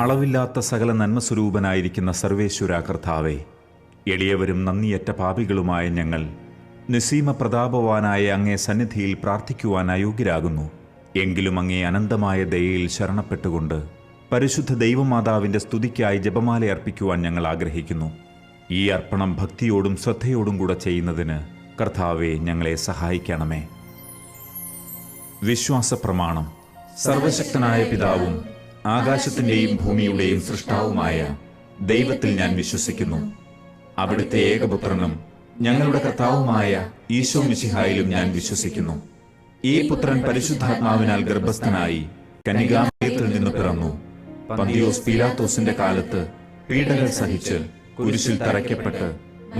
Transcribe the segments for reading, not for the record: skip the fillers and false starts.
അളവില്ലാത്ത സകല നന്മസ്വരൂപനായിരിക്കുന്ന സർവേശ്വര കർത്താവേ, എളിയവരും നന്ദിയറ്റ പാപികളുമായ ഞങ്ങൾ നിസ്സീമ പ്രതാപവാനായ അങ്ങേ സന്നിധിയിൽ പ്രാർത്ഥിക്കുവാൻ അയോഗ്യരാകുന്നു. എങ്കിലും അങ്ങേ അനന്തമായ ദയയിൽ ശരണപ്പെട്ടുകൊണ്ട് പരിശുദ്ധ ദൈവമാതാവിൻ്റെ സ്തുതിക്കായി ജപമാല അർപ്പിക്കുവാൻ ഞങ്ങൾ ആഗ്രഹിക്കുന്നു. ഈ അർപ്പണം ഭക്തിയോടും ശ്രദ്ധയോടും കൂടെ ചെയ്യുന്നതിന് കർത്താവെ ഞങ്ങളെ സഹായിക്കണമേ. വിശ്വാസപ്രമാണം. സർവശക്തനായ പിതാവും ആകാശത്തിൻ്റെയും ഭൂമിയുടെയും സൃഷ്ടാവുമായ ദൈവത്തിൽ ഞാൻ വിശ്വസിക്കുന്നു. അവിടുത്തെ ഏകപുത്രനും ഞങ്ങളുടെ കർത്താവുമായ ഈശോ മിശിഹായിലും ഞാൻ വിശ്വസിക്കുന്നു. ഈ പുത്രൻ പരിശുദ്ധാത്മാവിനാൽ ഗർഭസ്ഥനായി കന്യകാമറിയത്തിൽ നിന്ന് പിറന്നു. പന്തിയോസ് പീലാത്തോസിന്റെ കാലത്ത് പീഡകൾ സഹിച്ച് കുരിശിൽ തറയ്ക്കപ്പെട്ട്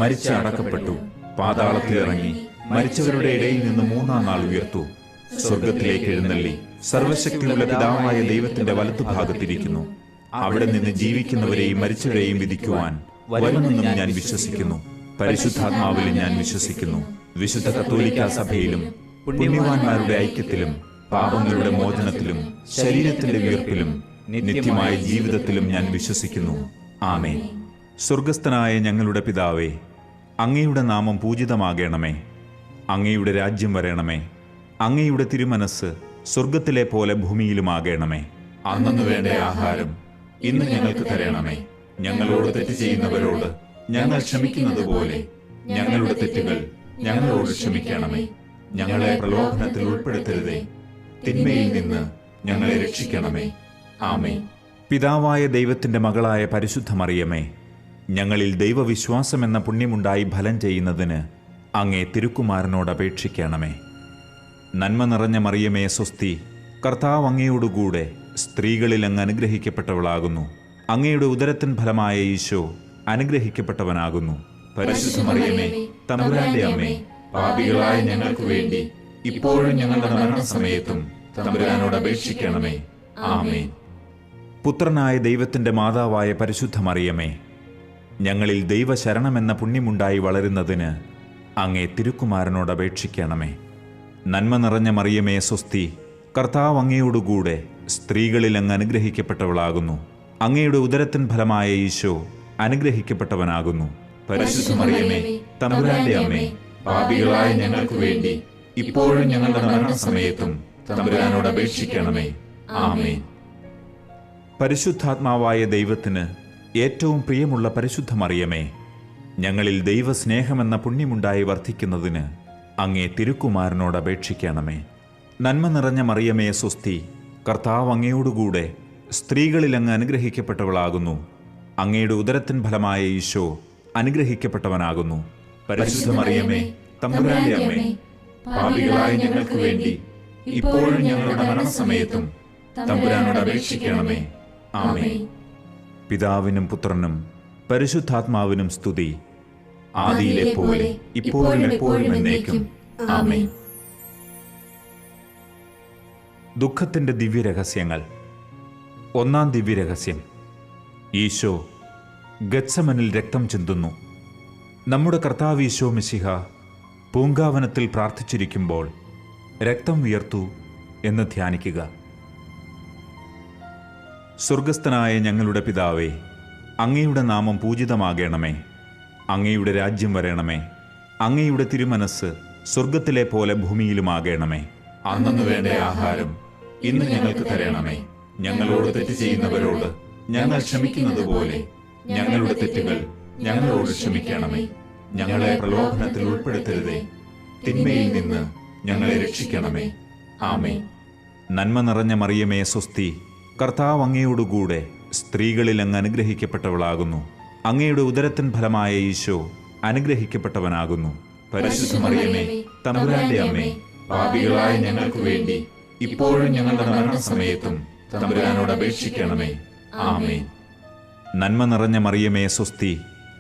മരിച്ച് അടക്കപ്പെട്ടു. പാതാളത്തിലിറങ്ങി മരിച്ചവരുടെ ഇടയിൽ നിന്ന് മൂന്നാം നാൾ ഉയർത്തു. സ്വർഗത്തിലേക്ക് എഴുന്നള്ളി സർവശക്തിയുള്ള പിതാവായ ദൈവത്തിന്റെ വലത്തുഭാഗത്തിരിക്കുന്നു. അവിടെ നിന്ന് ജീവിക്കുന്നവരെയും മരിച്ചവരെയും വിധിക്കുവാൻ വരുമെന്നും ഞാൻ വിശ്വസിക്കുന്നു. പരിശുദ്ധാത്മാവിലും ഞാൻ വിശ്വസിക്കുന്നു. വിശുദ്ധ കത്തോലിക്കാ സഭയിലും പുണ്യവാന്മാരുടെ ഐക്യത്തിലും പാപങ്ങളുടെ മോചനത്തിലും ശരീരത്തിന്റെ ഉയർപ്പിലും നിത്യമായ ജീവിതത്തിലും ഞാൻ വിശ്വസിക്കുന്നു. ആമേൻ. സ്വർഗസ്ഥനായ ഞങ്ങളുടെ പിതാവേ, അങ്ങയുടെ നാമം പൂജിതമാകണമേ. അങ്ങയുടെ രാജ്യം വരണമേ. അങ്ങയുടെ തിരുമനസ് സ്വർഗത്തിലെ പോലെ ഭൂമിയിലുമാകണമേ. അന്നു വേണ്ട ആഹാരം ഇന്ന് ഞങ്ങൾക്ക് തരണമേ. ഞങ്ങളോട് തെറ്റ് ചെയ്യുന്നവരോട് ഞങ്ങൾ ക്ഷമിക്കുന്നത് പോലെ ഞങ്ങളുടെ തെറ്റുകൾ ഞങ്ങളോട് ക്ഷമിക്കണമേ. ഞങ്ങളെ പ്രലോഭനത്തിൽ ഉൾപ്പെടുത്തരുതേ, തിന്മയിൽ നിന്ന് ഞങ്ങളെ രക്ഷിക്കണമേ. ആമേൻ. പിതാവായ ദൈവത്തിന്റെ മകളായ പരിശുദ്ധ മറിയമേ, ഞങ്ങളിൽ ദൈവവിശ്വാസമെന്ന പുണ്യമുണ്ടായി ഫലം ചെയ്യുന്നതിന് അങ്ങേ തിരുക്കുമാരനോട് അപേക്ഷിക്കണമേ. നന്മ നിറഞ്ഞ മറിയമേ സ്വസ്തി, കർത്താവ് അങ്ങയോടുകൂടെ സ്ത്രീകളിൽ അങ്ങ് അനുഗ്രഹിക്കപ്പെട്ടവളാകുന്നു. അങ്ങയുടെ ഉദരത്തിൻ ഫലമായ ഈശോ അനുഗ്രഹിക്കപ്പെട്ടവനാകുന്നു. പരിശുദ്ധ മറിയമേ, തമ്പുരാന്റെ അമ്മേ, പാപികളായ ഞങ്ങൾക്ക് വേണ്ടി ഇപ്പോഴും ഞങ്ങളുടെ മരണസമയത്തും തമ്പുരാനോട് അപേക്ഷിക്കണമേ. ആമേൻ. പുത്രനായ ദൈവത്തിന്റെ മാതാവായ പരിശുദ്ധ മറിയമേ, ഞങ്ങളിൽ ദൈവശരണമെന്ന പുണ്യമുണ്ടായി വളരുന്നതിന് അങ്ങേ തിരുക്കുമാരനോട് അപേക്ഷിക്കണമേ. നന്മ നിറഞ്ഞ മറിയമേ സ്വസ്തി, കർത്താവ് അങ്ങയോടുകൂടെ സ്ത്രീകളിൽ അങ്ങ് അനുഗ്രഹിക്കപ്പെട്ടവളാകുന്നു. അങ്ങയുടെ ഉദരത്തിൻ ഫലമായ ഈശോ അനുഗ്രഹിക്കപ്പെട്ടവനാകുന്നു. പരിശുദ്ധ മറിയമേ, തമ്പുരാന്റെ അമ്മേ, പാപികളായ ഞങ്ങൾക്ക് വേണ്ടി ഇപ്പോഴും ഞങ്ങളുടെ മരണസമയത്തും തമ്പുരാനോട് അപേക്ഷിക്കണമേ. ആമേൻ. പരിശുദ്ധാത്മാവായ ദൈവത്തിന് ഏറ്റവും പ്രിയമുള്ള പരിശുദ്ധ മറിയമേ, ഞങ്ങളിൽ ദൈവസ്നേഹമെന്ന പുണ്യമുണ്ടായി വർദ്ധിക്കുന്നതിന് അങ്ങേ തിരുക്കുമാരനോട് അപേക്ഷിക്കണമേ. നന്മ നിറഞ്ഞ മറിയമേ സ്വസ്തി, കർത്താവ് അങ്ങയോടുകൂടെ സ്ത്രീകളിൽ അങ്ങ് അനുഗ്രഹിക്കപ്പെട്ടവളാകുന്നു. അങ്ങയുടെ ഉദരത്തിൻ ഫലമായ ഈശോ അനുഗ്രഹിക്കപ്പെട്ടവനാകുന്നു. പരിശുദ്ധ മറിയമേ, തമ്പുരാന്റെ അമ്മേ, പാപികളായ ഞങ്ങൾക്ക് വേണ്ടി ഇപ്പോഴും ഞങ്ങളുടെ മരണസമയത്തും തമ്പുരാനോട് അപേക്ഷിക്കണമേ. ആമേൻ. പിതാവിനും പുത്രനും പരിശുദ്ധാത്മാവിനും സ്തുതി, ആദിയിലെ പോലെ ഇപ്പോഴും എപ്പോഴും എന്നേക്കും. ആമേൻ. ദുഃഖത്തിന്റെ ദിവ്യരഹസ്യങ്ങൾ. ഒന്നാം ദിവ്യരഹസ്യം. ഈശോ ഗത്സമനിൽ രക്തം ചിന്തുന്നു. നമ്മുടെ കർത്താവ് ഈശോ മിശിഹ പൂങ്കാവനത്തിൽ പ്രാർത്ഥിച്ചിരിക്കുമ്പോൾ രക്തം വിയർത്തു എന്ന് ധ്യാനിക്കുക. സ്വർഗസ്ഥനായ ഞങ്ങളുടെ പിതാവേ, അങ്ങയുടെ നാമം പൂജിതമാകണമേ. അങ്ങയുടെ രാജ്യം വരണമേ. അങ്ങയുടെ തിരുമനസ് സ്വർഗത്തിലെ പോലെ ഭൂമിയിലുമാകണമേ. അന്നു വേണ്ട ആഹാരം ഇന്ന് ഞങ്ങൾക്ക് തരണമേ. ഞങ്ങളോട് തെറ്റ് ചെയ്യുന്നവരോട് ഞങ്ങൾ ക്ഷമിക്കുന്നത് പോലെ ഞങ്ങളുടെ തെറ്റുകൾ ഞങ്ങളോട് ക്ഷമിക്കണമേ. ഞങ്ങളെ പ്രലോഭനത്തിൽ ഉൾപ്പെടുത്തരുതേ, തിന്മയിൽ നിന്ന് ഞങ്ങളെ രക്ഷിക്കണമേ. ആമേൻ. നന്മ നിറഞ്ഞ മറിയമേ സ്വസ്തി, കർത്താവ് അങ്ങയോടുകൂടെ സ്ത്രീകളിൽ അങ്ങ് അനുഗ്രഹിക്കപ്പെട്ടവളാകുന്നു. അങ്ങയുടെ ഉദരത്തിൻ ഫലമായ ഈശോ അനുഗ്രഹിക്കപ്പെട്ടവനാകുന്നു. പരിശുദ്ധ മറിയമേ, തമ്പുരാന്റെ അമ്മേ, പാപികളായ ഞങ്ങൾക്ക് വേണ്ടി ഇപ്പോഴും ഞങ്ങളുടെ മരണസമയത്തും തമ്പുരാനോട് അപേക്ഷിക്കണമേ. ആമേൻ. നന്മ നിറഞ്ഞ മറിയമേ സ്വസ്തി,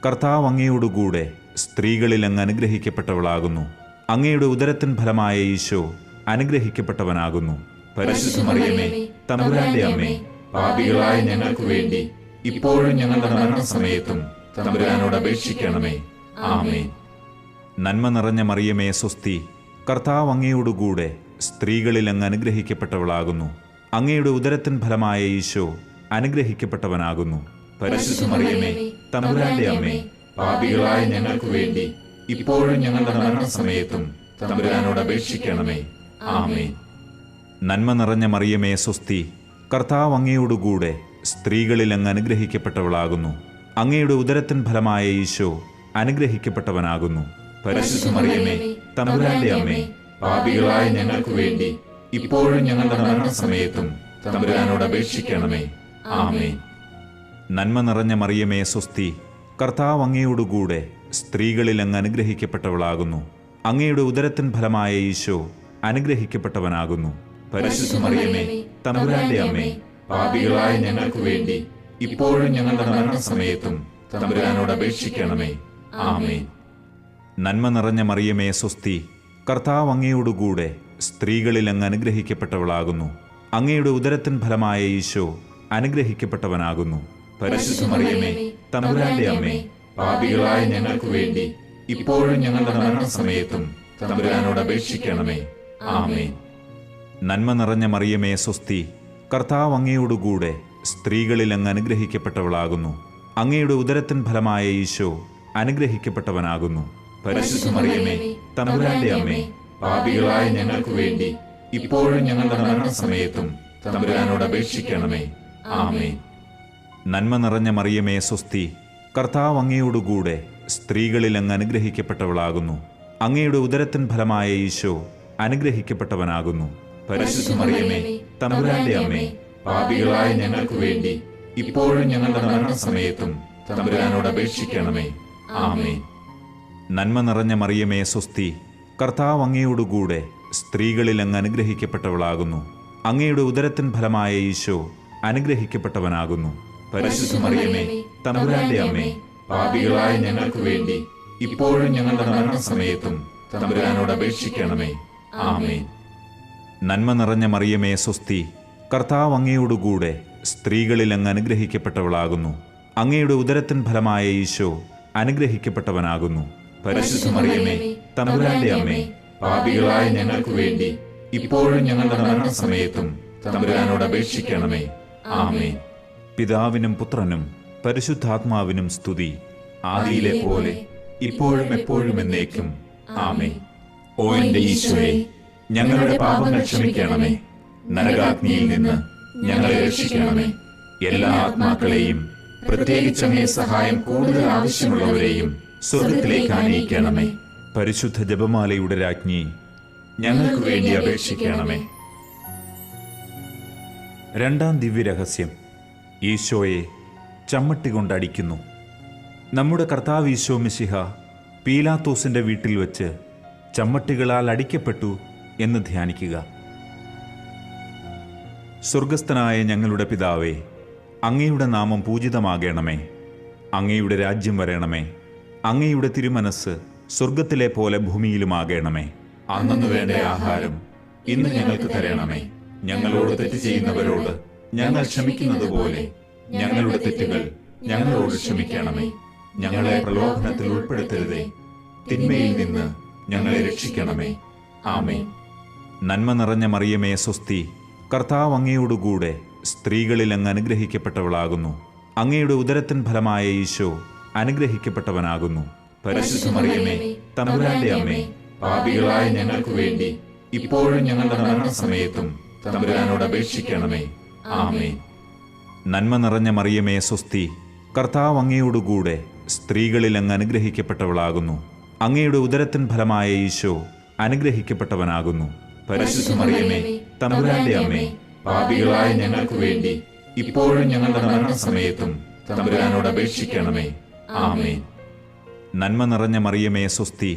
കർത്താവ് അങ്ങയോടുകൂടെ സ്ത്രീകളിൽ അങ്ങ് അനുഗ്രഹിക്കപ്പെട്ടവളാകുന്നു. അങ്ങയുടെ ഉദരത്തിൻ ഫലമായ ഈശോ അനുഗ്രഹിക്കപ്പെട്ടവനാകുന്നു. പരിശുദ്ധ മറിയമേ, തമ്പുരാന്റെ അമ്മേ, പാപികളായ ഞങ്ങൾക്ക് വേണ്ടി ഇപ്പോഴും ഞങ്ങളുടെ മരണസമയത്തും തമ്പുരാനോട് അപേക്ഷിക്കണമേ. ആമേൻ. നന്മ നിറഞ്ഞ മറിയമേ സ്വസ്തി, കർത്താവ് അങ്ങയോടുകൂടെ സ്ത്രീകളിൽ അങ്ങ് അനുഗ്രഹിക്കപ്പെട്ടവളാകുന്നു. അങ്ങയുടെ ഉദരത്തിൻ ഫലമായ ഈശോ അനുഗ്രഹിക്കപ്പെട്ടവനാകുന്നു. പരിശുദ്ധ മറിയമേ, തമ്പുരാന്റെ അമ്മേ, പാപികളായ ഞങ്ങൾക്ക് വേണ്ടി ഇപ്പോഴും ഞങ്ങളുടെ മരണസമയത്തും തമ്പുരാനോട് അപേക്ഷിക്കണമേ. ആമേൻ. നന്മ നിറഞ്ഞ മറിയമേ, സ്വസ്തി. കർത്താവ് അങ്ങയോടുകൂടെ സ്ത്രീകളിൽ അങ്ങ് അനുഗ്രഹിക്കപ്പെട്ടവളാകുന്നു. അങ്ങയുടെ ഉദരത്തിൻ ഫലമായ ഈശോ അനുഗ്രഹിക്കപ്പെട്ടവനാകുന്നു. പരിശുദ്ധ മറിയമേ, തമ്പുരാന്റെ അമ്മേ, പാപികളായ ഞങ്ങൾക്ക് വേണ്ടി ഇപ്പോഴും ഞങ്ങളുടെ മരണസമയത്തും തമ്പുരാനോട് അപേക്ഷിക്കണമേ. ആമേൻ. നന്മ നിറഞ്ഞ മറിയമേ, സ്വസ്തി. കർത്താവ് അങ്ങയോടുകൂടെ സ്ത്രീകളിൽ അങ്ങ് അനുഗ്രഹിക്കപ്പെട്ടവളാകുന്നു. അങ്ങയുടെ ഉദരത്തിൻ ഫലമായ ഈശോ അനുഗ്രഹിക്കപ്പെട്ടവനാകുന്നു. പരിശുദ്ധ മറിയമേ, തമ്പുരാന്റെ അമ്മേ, പാപികളായ ഞങ്ങൾക്ക് വേണ്ടി ഇപ്പോഴും ഞങ്ങളുടെ മരണസമയത്തും തമ്പുരാനോട് അപേക്ഷിക്കണമേ. ആമേൻ. നന്മ നിറഞ്ഞ മറിയമേ, സ്വസ്തി. കർത്താവ് അങ്ങയോടുകൂടെ സ്ത്രീകളിൽ അങ്ങ് അനുഗ്രഹിക്കപ്പെട്ടവളാകുന്നു. അങ്ങയുടെ ഉദരത്തിൻ ഫലമായ ഈശോ അനുഗ്രഹിക്കപ്പെട്ടവനാകുന്നു. പരിശുദ്ധ മറിയമേ, തമ്പുരാന്റെ അമ്മേ, പാപികളായ ഞങ്ങൾക്ക് വേണ്ടി ഇപ്പോഴും ഞങ്ങളുടെ മരണസമയത്തും തമ്പുരാനോട് അപേക്ഷിക്കണമേ. ആമേൻ. നന്മ നിറഞ്ഞ മറിയമേ, സ്വസ്തി. കർത്താവ് അങ്ങയോടുകൂടെ സ്ത്രീകളിൽ അങ്ങ് അനുഗ്രഹിക്കപ്പെട്ടവളാകുന്നു. അങ്ങയുടെ ഉദരത്തിൻ ഫലമായ ഈശോ അനുഗ്രഹിക്കപ്പെട്ടവനാകുന്നു. പരിശുദ്ധ മറിയമേ, തമ്പുരാന്റെ അമ്മേ, പാപികളായ ഞങ്ങൾക്ക് വേണ്ടി ഇപ്പോഴും ഞങ്ങളുടെ മരണസമയത്തും തമ്പുരാനോട് അപേക്ഷിക്കണമേ. ആമേൻ. നന്മ നിറഞ്ഞ മറിയമേ, സ്വസ്തി. കർത്താവ് അങ്ങയോടുകൂടെ സ്ത്രീകളിൽ അങ്ങ് അനുഗ്രഹിക്കപ്പെട്ടവളാകുന്നു. അങ്ങയുടെ ഉദരത്തിൻ ഫലമായ ഈശോ അനുഗ്രഹിക്കപ്പെട്ടവനാകുന്നു. പരിശുദ്ധ മറിയമേ, തമ്പുരാന്റെ അമ്മേ, പാപികളായ ഞങ്ങൾക്ക് വേണ്ടി ഇപ്പോഴും ഞങ്ങളുടെ മരണസമയത്തും തമ്പുരാനോട് അപേക്ഷിക്കണമേ. ആമേൻ. നന്മ നിറഞ്ഞ മറിയമേ, സ്വസ്തി. കർത്താവ് അങ്ങയോടുകൂടെ സ്ത്രീകളിൽ അങ്ങ് അനുഗ്രഹിക്കപ്പെട്ടവളാകുന്നു. അങ്ങയുടെ ഉദരത്തിൻ ഫലമായ ഈശോ അനുഗ്രഹിക്കപ്പെട്ടവനാകുന്നു. പരിശുദ്ധ മറിയമേ, തമ്പുരാന്റെ അമ്മേ, പാപികളായ ഞങ്ങൾക്ക് വേണ്ടി ഇപ്പോഴും ഞങ്ങളുടെ മരണസമയത്തും തമ്പുരാനോട് അപേക്ഷിക്കണമേ. ആമേൻ. നന്മ നിറഞ്ഞ മറിയമേ, സ്വസ്തി. കർത്താവ് അങ്ങയോടുകൂടെ സ്ത്രീകളിൽ അങ്ങ് അനുഗ്രഹിക്കപ്പെട്ടവളാകുന്നു. അങ്ങയുടെ ഉദരത്തിൻ ഫലമായ ഈശോ അനുഗ്രഹിക്കപ്പെട്ടവനാകുന്നു. പരിശുദ്ധ മറിയമേ, തമ്പുരാന്റെ അമ്മേ, പാപികളായ ഞങ്ങൾക്ക് വേണ്ടി ഇപ്പോഴും ഞങ്ങളുടെ മരണസമയത്തും തമ്പുരാനോട് അപേക്ഷിക്കണമേ. ആമേൻ. പിതാവിനും പുത്രനും പരിശുദ്ധാത്മാവിനും സ്തുതി. ആദിയിലെ പോലെ ഇപ്പോഴും എപ്പോഴും എന്നേക്കും. ആമേൻ. ഓ എന്റെ ഈശോയെ, ഞങ്ങളുടെ പാപങ്ങൾ ക്ഷമിക്കണമേ. നരകാഗ്നിയിൽ നിന്ന് ഞങ്ങളെ രക്ഷിക്കണമേ. എല്ലാ ആത്മാക്കളെയും, പ്രത്യേകിച്ച് അങ്ങേ സഹായം കൂടുതൽ ആവശ്യമുള്ളവരെയും സ്വർഗത്തിലേക്ക് ആനയിക്കണമേ. പരിശുദ്ധ ജപമാലയുടെ രാജ്ഞി, ഞങ്ങൾക്ക് വേണ്ടി അപേക്ഷിക്കണമേ. രണ്ടാം ദിവ്യരഹസ്യം, ഈശോയെ ചമ്മട്ടി കൊണ്ടടിക്കുന്നു. നമ്മുടെ കർത്താവ് ഈശോ മിശിഹ പീലാത്തോസിന്റെ വീട്ടിൽ വെച്ച് ചമ്മട്ടികളാൽ അടിക്കപ്പെട്ടു എന്ന് ധ്യാനിക്കുക. സ്വർഗസ്ഥനായ ഞങ്ങളുടെ പിതാവേ, അങ്ങയുടെ നാമം പൂജിതമാകണമേ. അങ്ങയുടെ രാജ്യം വരണമേ. അങ്ങയുടെ തിരുമനസ് സ്വർഗത്തിലെ പോലെ ഭൂമിയിലുമാകണമേ. അന്നന്ന് വേണ്ട ആഹാരം ഇന്ന് ഞങ്ങൾക്ക് തരണമേ. ഞങ്ങളോട് തെറ്റ് ചെയ്യുന്നവരോട് ഞങ്ങൾ ക്ഷമിക്കുന്നത് പോലെ ഞങ്ങളുടെ തെറ്റുകൾ ഞങ്ങളോട് ക്ഷമിക്കണമേ. ഞങ്ങളെ പ്രലോഭനത്തിൽ ഉൾപ്പെടുത്തരുതേ, തിന്മയിൽ നിന്ന് ഞങ്ങളെ രക്ഷിക്കണമേ. ആമേൻ. നന്മ നിറഞ്ഞ മറിയമേ, സ്വസ്തി. കർത്താവ് അങ്ങയോടുകൂടെ സ്ത്രീകളിൽ അങ്ങ് അനുഗ്രഹിക്കപ്പെട്ടവളാകുന്നു. അങ്ങയുടെ ഉദരത്തിൻ ഫലമായ ഈശോ അനുഗ്രഹിക്കപ്പെട്ടവനാകുന്നു. പരിശുദ്ധ മറിയമേ, തമ്പുരാന്റെ അമ്മേ, പാപികളായ ഞങ്ങൾക്ക് വേണ്ടി ഇപ്പോഴും ഞങ്ങളുടെ മരണസമയത്തും തമ്പുരാനോട് അപേക്ഷിക്കണമേ. ആമേൻ. നന്മ നിറഞ്ഞ മറിയമേ, സ്വസ്തി. കർത്താവ് അങ്ങയോടുകൂടെ സ്ത്രീകളിൽ അങ്ങ് അനുഗ്രഹിക്കപ്പെട്ടവളാകുന്നു. അങ്ങയുടെ ഉദരത്തിൻ ഫലമായ ഈശോ അനുഗ്രഹിക്കപ്പെട്ടവനാകുന്നു. പരിശുദ്ധ മറിയമേ, തമ്പുരാന്റെ അമ്മേ, പാപികളായ ഞങ്ങൾക്ക് വേണ്ടി ഇപ്പോഴും ഞങ്ങളുടെ മരണസമയത്തും തമ്പുരാനോട് അപേക്ഷിക്കണമേ. ആമേൻ. നന്മ നിറഞ്ഞ മറിയമേ, സ്വസ്തി.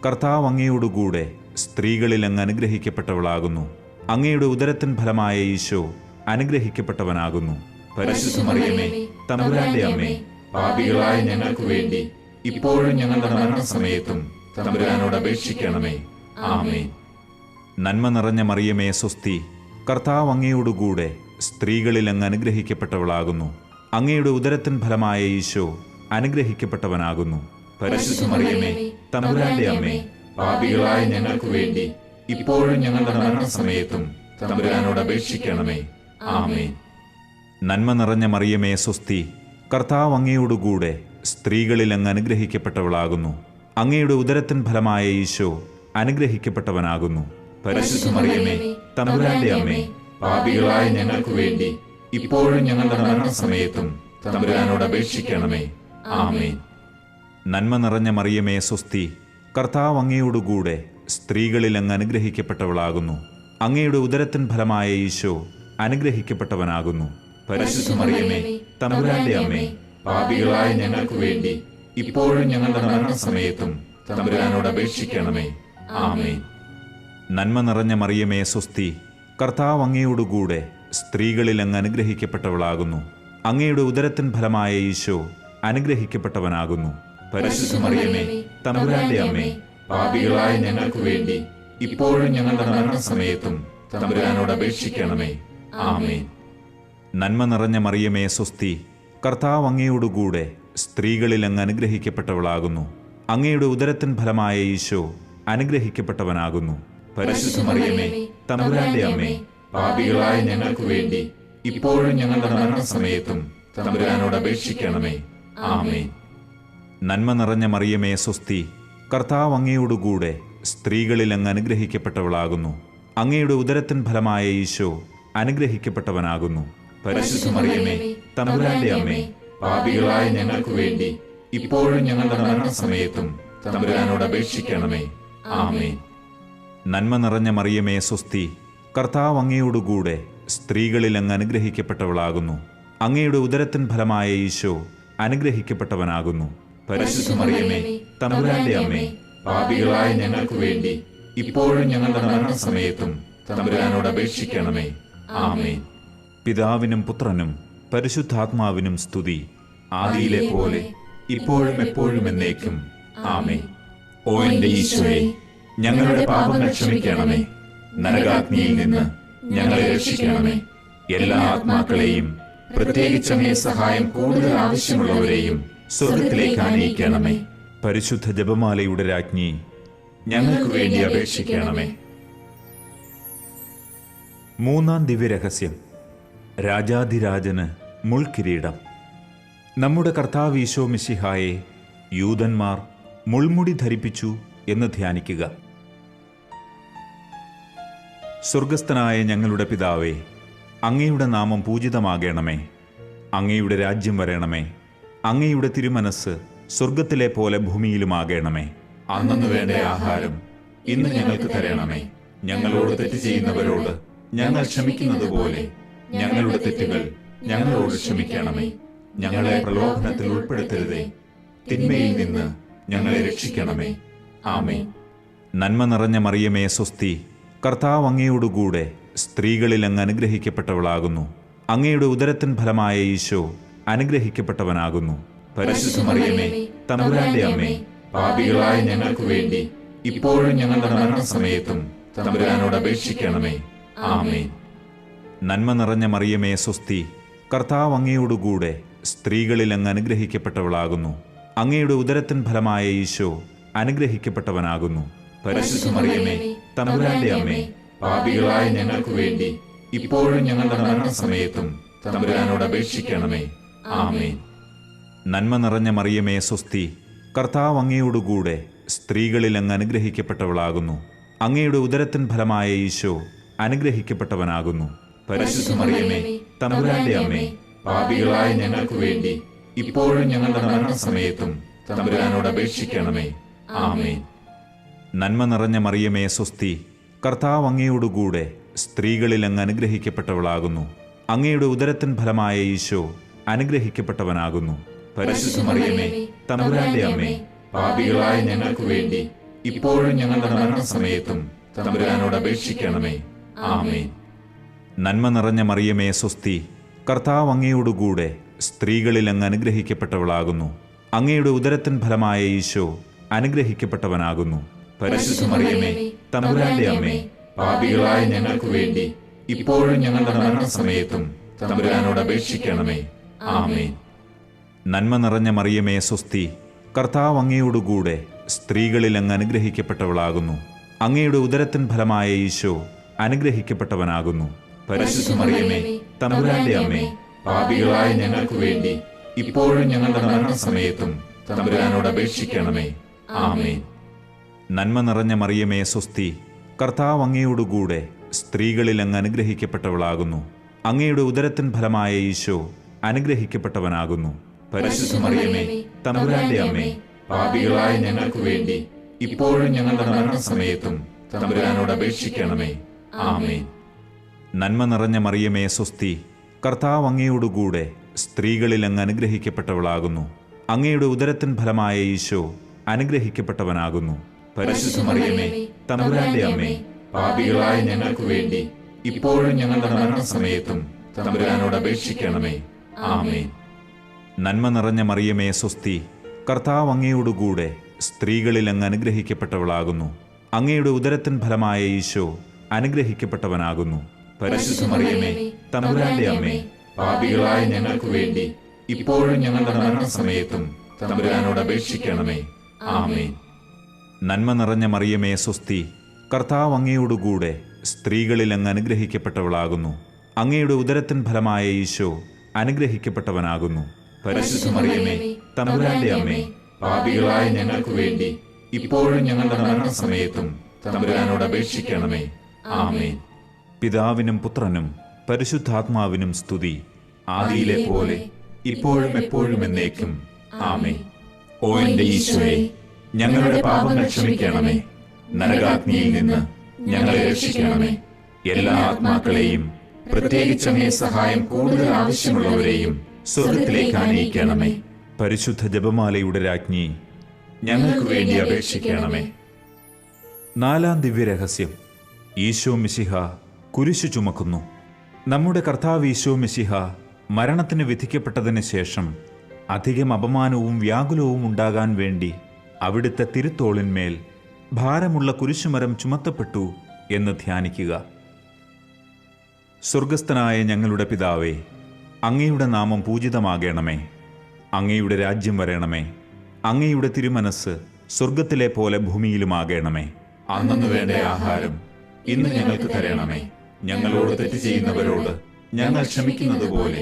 കർത്താവ് അങ്ങയോടുകൂടെ സ്ത്രീകളിൽ അങ്ങ് അനുഗ്രഹിക്കപ്പെട്ടവളാകുന്നു. അങ്ങയുടെ ഉദരത്തിൻ ഫലമായ ഈശോ അനുഗ്രഹിക്കപ്പെട്ടവനാകുന്നു. പരിശുദ്ധ മറിയമേ, തമ്പുരാന്റെ അമ്മേ, പാപികളായ ഞങ്ങൾക്ക് വേണ്ടി ഇപ്പോഴും ഞങ്ങളുടെ മരണസമയത്തും തമ്പുരാനോട് അപേക്ഷിക്കണമേ. ആമേൻ. നന്മ നിറഞ്ഞ മറിയമേ, സ്വസ്തി. കർത്താവ് അങ്ങയോടുകൂടെ സ്ത്രീകളിൽ അങ്ങ് അനുഗ്രഹിക്കപ്പെട്ടവളാകുന്നു. അങ്ങയുടെ ഉദരത്തിൻ ഫലമായ ഈശോ അനുഗ്രഹിക്കപ്പെട്ടവനാകുന്നു. പരിശുദ്ധ മറിയമേ, തമ്പുരാന്റെ അമ്മേ, പാപികളായ ഞങ്ങൾക്ക് വേണ്ടി ഇപ്പോഴും ഞങ്ങളുടെ മരണസമയത്തും തമ്പുരാനോട് അപേക്ഷിക്കണമേ. ആമേൻ. നന്മ നിറഞ്ഞ മറിയമേ സ്വസ്തി, കർത്താവ് അങ്ങയോടുകൂടെ സ്ത്രീകളിൽ അങ്ങ് അനുഗ്രഹിക്കപ്പെട്ടവളാകുന്നു. അങ്ങയുടെ ഉദരത്തിൻ ഫലമായ ഈശോ അനുഗ്രഹിക്കപ്പെട്ടവനാകുന്നു. പരിശുദ്ധ മറിയമേ, തമ്പുരാന്റെ അമ്മേ, പാപികളായ ഞങ്ങൾക്ക് വേണ്ടി ഇപ്പോഴും ഞങ്ങളുടെ മരണസമയത്തും തമ്പുരാനോട് അപേക്ഷിക്കണമേ. ആമേൻ. നന്മ നിറഞ്ഞ മറിയമേ സ്വസ്തി, കർത്താവ് അങ്ങയോടുകൂടെ സ്ത്രീകളിൽ അങ്ങ് അനുഗ്രഹിക്കപ്പെട്ടവളാകുന്നു. അങ്ങയുടെ ഉദരത്തിൻ ഫലമായ ഈശോ അനുഗ്രഹിക്കപ്പെട്ടവനാകുന്നു. പരിശുദ്ധ മറിയമേ, തമ്പുരാന്റെ അമ്മേ, പാപികളായ ഞങ്ങൾക്ക് വേണ്ടി ഇപ്പോഴും ഞങ്ങളുടെ മരണസമയത്തും തമ്പുരാനോട് അപേക്ഷിക്കണമേ. ആമേൻ. നന്മ നിറഞ്ഞ മറിയമേ സ്വസ്തി, കർത്താവ് അങ്ങയോടുകൂടെ സ്ത്രീകളിൽ അങ്ങ് അനുഗ്രഹിക്കപ്പെട്ടവളാകുന്നു. അങ്ങയുടെ ഉദരത്തിൻ ഫലമായ ഈശോ അനുഗ്രഹിക്കപ്പെട്ടവനാകുന്നു. പരിശുദ്ധ മറിയമേ, തമ്പുരാന്റെ അമ്മേ, പാപികളായ ഞങ്ങൾക്ക് വേണ്ടി ഇപ്പോഴും ഞങ്ങളുടെ മരണസമയത്തും തമ്പുരാനോട് അപേക്ഷിക്കണമേ. ആമേൻ. നന്മ നിറഞ്ഞ മറിയമേ സ്വസ്തി, കർത്താവ് അങ്ങയോടുകൂടെ സ്ത്രീകളിൽ അങ്ങ് അനുഗ്രഹിക്കപ്പെട്ടവളാകുന്നു. അങ്ങയുടെ ഉദരത്തിൻ ഫലമായ ഈശോ അനുഗ്രഹിക്കപ്പെട്ടവനാകുന്നു. പരിശുദ്ധ മറിയമേ, തമ്പുരാന്റെ അമ്മേ, പാപികളായ ഞങ്ങൾക്ക് വേണ്ടി ഇപ്പോഴും ഞങ്ങളുടെ മരണസമയത്തും തമ്പുരാനോട് അപേക്ഷിക്കണമേ. ആമേൻ. നന്മ നിറഞ്ഞ മറിയമേ സ്വസ്തി, കർത്താവ് അങ്ങയോടുകൂടെ സ്ത്രീകളിൽ അങ്ങ് അനുഗ്രഹിക്കപ്പെട്ടവളാകുന്നു. അങ്ങയുടെ ഉദരത്തിൻ ഫലമായ ഈശോ അനുഗ്രഹിക്കപ്പെട്ടവനാകുന്നു. പരിശുദ്ധ മറിയമേ, തമ്പുരാന്റെ അമ്മേ, പാപികളായ ഞങ്ങൾക്ക് വേണ്ടി ഇപ്പോഴും ഞങ്ങളുടെ മരണസമയത്തും തമ്പുരാനോട് അപേക്ഷിക്കണമേ. ആമേൻ. നന്മ നിറഞ്ഞ മറിയമേ സ്വസ്തി, കർത്താവ് അങ്ങയോടുകൂടെ സ്ത്രീകളിൽ അങ്ങ് അനുഗ്രഹിക്കപ്പെട്ടവളാകുന്നു. അങ്ങയുടെ ഉദരത്തിൻ ഫലമായ ഈശോ അനുഗ്രഹിക്കപ്പെട്ടവനാകുന്നു. പരിശുദ്ധ മറിയമേ, തമ്പുരാന്റെ അമ്മേ, പാപികളായ ഞങ്ങൾക്ക് വേണ്ടി ഇപ്പോഴും ഞങ്ങളുടെ മരണസമയത്തും തമ്പുരാനോട് അപേക്ഷിക്കണമേ. ആമേൻ. പിതാവിനും പുത്രനും പരിശുദ്ധാത്മാവിനും സ്തുതി, ആദിയിലെ പോലെ ഇപ്പോഴും എപ്പോഴും എന്നേക്കും. ആമേൻ. ഓ എന്റെ ഈശോയെ, ഞങ്ങളുടെ പാപങ്ങൾ ക്ഷമിക്കണമേ. നരകാഗ്നിയിൽ നിന്ന് ഞങ്ങളെ രക്ഷിക്കണമേ. എല്ലാ ആത്മാക്കളെയും, പ്രത്യേകിച്ച് അങ്ങേ സഹായം കൂടുതൽ ആവശ്യമുള്ളവരെയും സ്വർഗത്തിലേക്ക് ആനയിക്കണമേ. പരിശുദ്ധ ജപമാലയുടെ രാജ്ഞി, ഞങ്ങൾക്ക് വേണ്ടി അപേക്ഷിക്കണമേ. മൂന്നാം ദിവ്യരഹസ്യം, രാജാധിരാജന് മുൾക്കിരീടം. നമ്മുടെ കർത്താവ് ഈശോ മിശിഹായെ യൂദന്മാർ മുൾമുടി ധരിപ്പിച്ചു എന്ന് ധ്യാനിക്കുക. സ്വർഗസ്ഥനായ ഞങ്ങളുടെ പിതാവേ, അങ്ങയുടെ നാമം പൂജിതമാകണമേ. അങ്ങയുടെ രാജ്യം വരണമേ. അങ്ങയുടെ തിരുമനസ് സ്വർഗത്തിലെ പോലെ ഭൂമിയിലുമാകണമേ. അന്നന്ന് വേണ്ട ആഹാരം ഇന്ന് ഞങ്ങൾക്ക് തരണമേ. ഞങ്ങളോട് തെറ്റ് ചെയ്യുന്നവരോട് ഞങ്ങൾ ക്ഷമിക്കുന്നത് പോലെ ഞങ്ങളുടെ തെറ്റുകൾ ഞങ്ങളോട് ക്ഷമിക്കണമേ. ഞങ്ങളെ പ്രലോഭനത്തിൽ ഉൾപ്പെടുത്തരുതേ, തിന്മയിൽ നിന്ന് ഞങ്ങളെ രക്ഷിക്കണമേ. ആമേൻ. നന്മ നിറഞ്ഞ മറിയമേ സ്വസ്തി, കർത്താവ് അങ്ങയോടുകൂടെ സ്ത്രീകളിൽ അങ്ങ് അനുഗ്രഹിക്കപ്പെട്ടവളാകുന്നു. അങ്ങയുടെ ഉദരത്തിൻ ഫലമായ ഈശോ അനുഗ്രഹിക്കപ്പെട്ടവനാകുന്നു. പരിശുദ്ധ മറിയമേ, തമ്പുരാന്റെ അമ്മേ, പാപികളായ ഞങ്ങൾക്ക് വേണ്ടി ഇപ്പോഴും ഞങ്ങളുടെ മരണസമയത്തും തമ്പുരാനോട് അപേക്ഷിക്കണമേ. ആമേൻ. നന്മ നിറഞ്ഞ മറിയമേ സ്വസ്തി, കർത്താവ് അങ്ങയോടുകൂടെ സ്ത്രീകളിൽ അങ്ങ് അനുഗ്രഹിക്കപ്പെട്ടവളാകുന്നു. അങ്ങയുടെ ഉദരത്തിൻ ഫലമായ ഈശോ അനുഗ്രഹിക്കപ്പെട്ടവനാകുന്നു. പരിശുദ്ധ മറിയമേ, തമ്പുരാന്റെ അമ്മേ, പാപികളായ ഞങ്ങൾക്ക് വേണ്ടി ഇപ്പോഴും ഞങ്ങളുടെ മരണസമയത്തും തമ്പുരാനോട് അപേക്ഷിക്കണമേ. ആമേൻ. നന്മ നിറഞ്ഞ മറിയമേ സ്വസ്തി, കർത്താവ് അങ്ങയോടുകൂടെ സ്ത്രീകളിൽ അങ്ങ് അനുഗ്രഹിക്കപ്പെട്ടവളാകുന്നു. അങ്ങയുടെ ഉദരത്തിൻ ഫലമായ ഈശോ അനുഗ്രഹിക്കപ്പെട്ടവനാകുന്നു. പരിശുദ്ധ മറിയമേ, തമ്പുരാന്റെ അമ്മേ, പാപികളായ ഞങ്ങൾക്ക് വേണ്ടി ഇപ്പോഴും ഞങ്ങളുടെ മരണസമയത്തും തമ്പുരാനോട് അപേക്ഷിക്കണമേ. ആമേൻ. നന്മ നിറഞ്ഞ മറിയമേ സ്വസ്തി, കർത്താവ് അങ്ങയോടുകൂടെ സ്ത്രീകളിൽ അങ്ങ് അനുഗ്രഹിക്കപ്പെട്ടവളാകുന്നു. അങ്ങയുടെ ഉദരത്തിൻ ഫലമായ ഈശോ അനുഗ്രഹിക്കപ്പെട്ടവനാകുന്നു. പരിശുദ്ധ മറിയമേ, തമ്പുരാന്റെ അമ്മേ, പാപികളായ ഞങ്ങൾക്ക് വേണ്ടി ഇപ്പോഴും ഞങ്ങളുടെ മരണസമയത്തും തമ്പുരാനോട് അപേക്ഷിക്കണമേ. ആമേൻ. നന്മ നിറഞ്ഞ മറിയമേ സ്വസ്തി, കർത്താവ് അങ്ങയോടുകൂടെ സ്ത്രീകളിൽ അങ്ങ് അനുഗ്രഹിക്കപ്പെട്ടവളാകുന്നു. അങ്ങയുടെ ഉദരത്തിൻ ഫലമായ ഈശോ അനുഗ്രഹിക്കപ്പെട്ടവനാകുന്നു. പരിശുദ്ധ മറിയമേ, തമ്പുരാന്റെ അമ്മേ, പാപികളായ ഞങ്ങൾക്ക് വേണ്ടി ഇപ്പോഴും ഞങ്ങളുടെ മരണസമയത്തും തമ്പുരാനോട് അപേക്ഷിക്കണമേ. ആമേൻ. നന്മ നിറഞ്ഞ മറിയമേ സ്വസ്തി, കർത്താവ് അങ്ങയോടുകൂടെ സ്ത്രീകളിൽ അങ്ങ് അനുഗ്രഹിക്കപ്പെട്ടവളാകുന്നു. അങ്ങയുടെ ഉദരത്തിൻ ഫലമായ ഈശോ അനുഗ്രഹിക്കപ്പെട്ടവനാകുന്നു. പരിശുദ്ധ മറിയമേ തമ്പുരാന്റെ അമ്മേ, പാപികളായ ഞങ്ങൾക്ക് വേണ്ടി ഇപ്പോഴും ഞങ്ങളുടെ മരണസമയത്തും തമ്പുരാനോട് അപേക്ഷിക്കണമേ. ആമേൻ. നന്മ നിറഞ്ഞ മറിയമേ സ്വസ്തി, കർത്താവ് അങ്ങയോടുകൂടെ സ്ത്രീകളിൽ അങ്ങ് അനുഗ്രഹിക്കപ്പെട്ടവളാകുന്നു. അങ്ങയുടെ ഉദരത്തിൻ ഫലമായ ഈശോ അനുഗ്രഹിക്കപ്പെട്ടവനാകുന്നു. പരിശുദ്ധ മറിയമേ തമ്പുരാന്റെ അമ്മേ, പാപികളായ ഞങ്ങൾക്ക് വേണ്ടി ഇപ്പോഴും ഞങ്ങളുടെ മരണസമയത്തും തമ്പുരാനോട് അപേക്ഷിക്കണമേ. ആമേൻ. നന്മ നിറഞ്ഞ മറിയമേ സ്വസ്തി, കർത്താവ് അങ്ങയോടുകൂടെ സ്ത്രീകളിൽ അങ്ങ് അനുഗ്രഹിക്കപ്പെട്ടവളാകുന്നു. അങ്ങയുടെ ഉദരത്തിൻ ഫലമായ ഈശോ അനുഗ്രഹിക്കപ്പെട്ടവനാകുന്നു. പരിശുദ്ധ മറിയമേ തമ്പുരാന്റെ അമ്മേ, പാപികളായ ഞങ്ങൾക്ക് വേണ്ടി ഇപ്പോഴും ഞങ്ങളുടെ മരണസമയത്തും തമ്പുരാനോട് അപേക്ഷിക്കണമേ. ആമേൻ. നന്മ നിറഞ്ഞ മറിയമേ സ്വസ്തി, കർത്താവ് അങ്ങയോടുകൂടെ സ്ത്രീകളിൽ അങ്ങ് അനുഗ്രഹിക്കപ്പെട്ടവളാകുന്നു. അങ്ങയുടെ ഉദരത്തിൻ ഫലമായ ഈശോ അനുഗ്രഹിക്കപ്പെട്ടവനാകുന്നു. പരിശുദ്ധ മറിയമേ തമ്പുരാന്റെ അമ്മേ, പാപികളായ ഞങ്ങൾക്ക് വേണ്ടി ഇപ്പോഴും ഞങ്ങളുടെ മരണസമയത്തും തമ്പുരാനോട് അപേക്ഷിക്കണമേ. ആമേൻ. നന്മ നിറഞ്ഞ മറിയമേ സ്വസ്തി, കർത്താവ് അങ്ങയോടുകൂടെ സ്ത്രീകളിൽ അങ്ങ് അനുഗ്രഹിക്കപ്പെട്ടവളാകുന്നു. അങ്ങയുടെ ഉദരത്തിൻ ഫലമായ ഈശോ അനുഗ്രഹിക്കപ്പെട്ടവനാകുന്നു. പരിശുദ്ധ മറിയമേ തമ്പുരാന്റെ അമ്മേ, പാപികളായ ഞങ്ങൾക്ക് വേണ്ടി ഇപ്പോഴും ഞങ്ങളുടെ മരണസമയത്തും തമ്പുരാനോട് അപേക്ഷിക്കണമേ. ആമേൻ. പിതാവിനും പുത്രനും പരിശുദ്ധാത്മാവിനും സ്തുതി, ആദിയിലെ പോലെ ഇപ്പോഴും എപ്പോഴും എന്നേക്കും. ആമേൻ. ഓ എന്റെ ഈശോയെ, ഞങ്ങളുടെ പാപങ്ങൾ ക്ഷമിക്കണമേ. നരകാഗ്നിയിൽ നിന്ന് ഞങ്ങളെ രക്ഷിക്കണമേ. എല്ലാ ആത്മാക്കളെയും, പ്രത്യേകിച്ച് അങ്ങേ സഹായം കൂടുതൽ ആവശ്യമുള്ളവരെയും സ്വർഗത്തിലേക്ക് ആനയിക്കണമേ. പരിശുദ്ധ ജപമാലയുടെ രാജ്ഞി, ഞങ്ങൾക്ക് വേണ്ടി അപേക്ഷിക്കണമേ. നാലാം ദിവ്യരഹസ്യം, ഈശോ മിശിഹ കുരിശു ചുമക്കുന്നു. നമ്മുടെ കർത്താവ് ഈശോ മിശിഹ മരണത്തിന് വിധിക്കപ്പെട്ടതിന് ശേഷം അധികം അപമാനവും വ്യാകുലവും ഉണ്ടാകാൻ വേണ്ടി അവിടുത്തെ തിരുത്തോളിന്മേൽ ഭാരമുള്ള കുരിശുമരം ചുമത്തപ്പെട്ടു എന്ന് ധ്യാനിക്കുക. സ്വർഗസ്ഥനായ ഞങ്ങളുടെ പിതാവേ, അങ്ങയുടെ നാമം പൂജിതമാകണമേ. അങ്ങയുടെ രാജ്യം വരണമേ. അങ്ങയുടെ തിരുമനസ് സ്വർഗത്തിലെ പോലെ ഭൂമിയിലുമാകണമേ. അന്നന്ന് വേണ്ട ആഹാരം ഇന്ന് ഞങ്ങൾക്ക് തരണമേ. ഞങ്ങളോട് തെറ്റ് ചെയ്യുന്നവരോട് ഞങ്ങൾ ക്ഷമിക്കുന്നത് പോലെ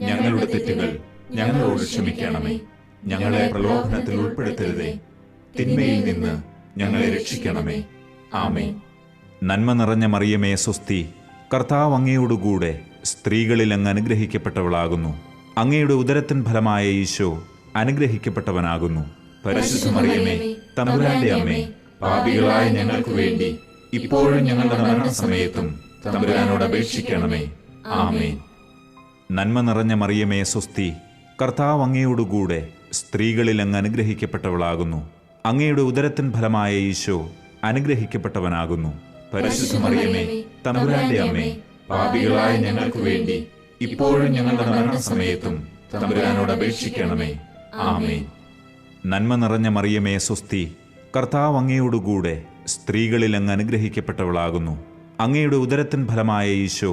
ഞങ്ങളുടെ തെറ്റുകൾ ഞങ്ങളോട് ക്ഷമിക്കണമേ. ഞങ്ങളെ പ്രലോഭനത്തിൽ ഉൾപ്പെടുത്തരുതേ, തിന്മയിൽ നിന്ന് ഞങ്ങളെ രക്ഷിക്കണമേ. ആമേൻ. നന്മ നിറഞ്ഞ മറിയമേ സ്വസ്തി, കർത്താവ് അങ്ങയോടുകൂടെ സ്ത്രീകളിൽ അങ്ങ് അനുഗ്രഹിക്കപ്പെട്ടവളാകുന്നു. അങ്ങയുടെ ഉദരത്തിൻ ഫലമായ ഈശോ അനുഗ്രഹിക്കപ്പെട്ടവനാകുന്നു. പരിശുദ്ധ മറിയമേ തമ്പുരാന്റെ അമ്മേ, പാപികളായ ഞങ്ങൾക്ക് വേണ്ടി ഇപ്പോഴും ഞങ്ങളുടെ മരണസമയത്തും തമ്പുരാനോട് അപേക്ഷിക്കണമേ. ആമേൻ. നന്മ നിറഞ്ഞ മറിയമേ സ്വസ്തി, കർത്താവ് അങ്ങയോടുകൂടെ സ്ത്രീകളിൽ അങ്ങ് അനുഗ്രഹിക്കപ്പെട്ടവളാകുന്നു. അങ്ങയുടെ ഉദരത്തിൻ ഫലമായ ഈശോ അനുഗ്രഹിക്കപ്പെട്ടവനാകുന്നു. പരിശുദ്ധ മറിയമേ തമ്പുരാന്റെ അമ്മേ, പാപികളായ ഞങ്ങൾക്ക് വേണ്ടി ഇപ്പോഴും ഞങ്ങളുടെ മരണസമയത്തും തമ്പുരാനോട് അപേക്ഷിക്കണമേ. ആമേൻ. നന്മ നിറഞ്ഞ മറിയമേ സ്വസ്തി, കർത്താവ് അങ്ങയോടുകൂടെ സ്ത്രീകളിൽ അങ്ങ് അനുഗ്രഹിക്കപ്പെട്ടവളാകുന്നു. അങ്ങയുടെ ഉദരത്തിൻ ഫലമായ ഈശോ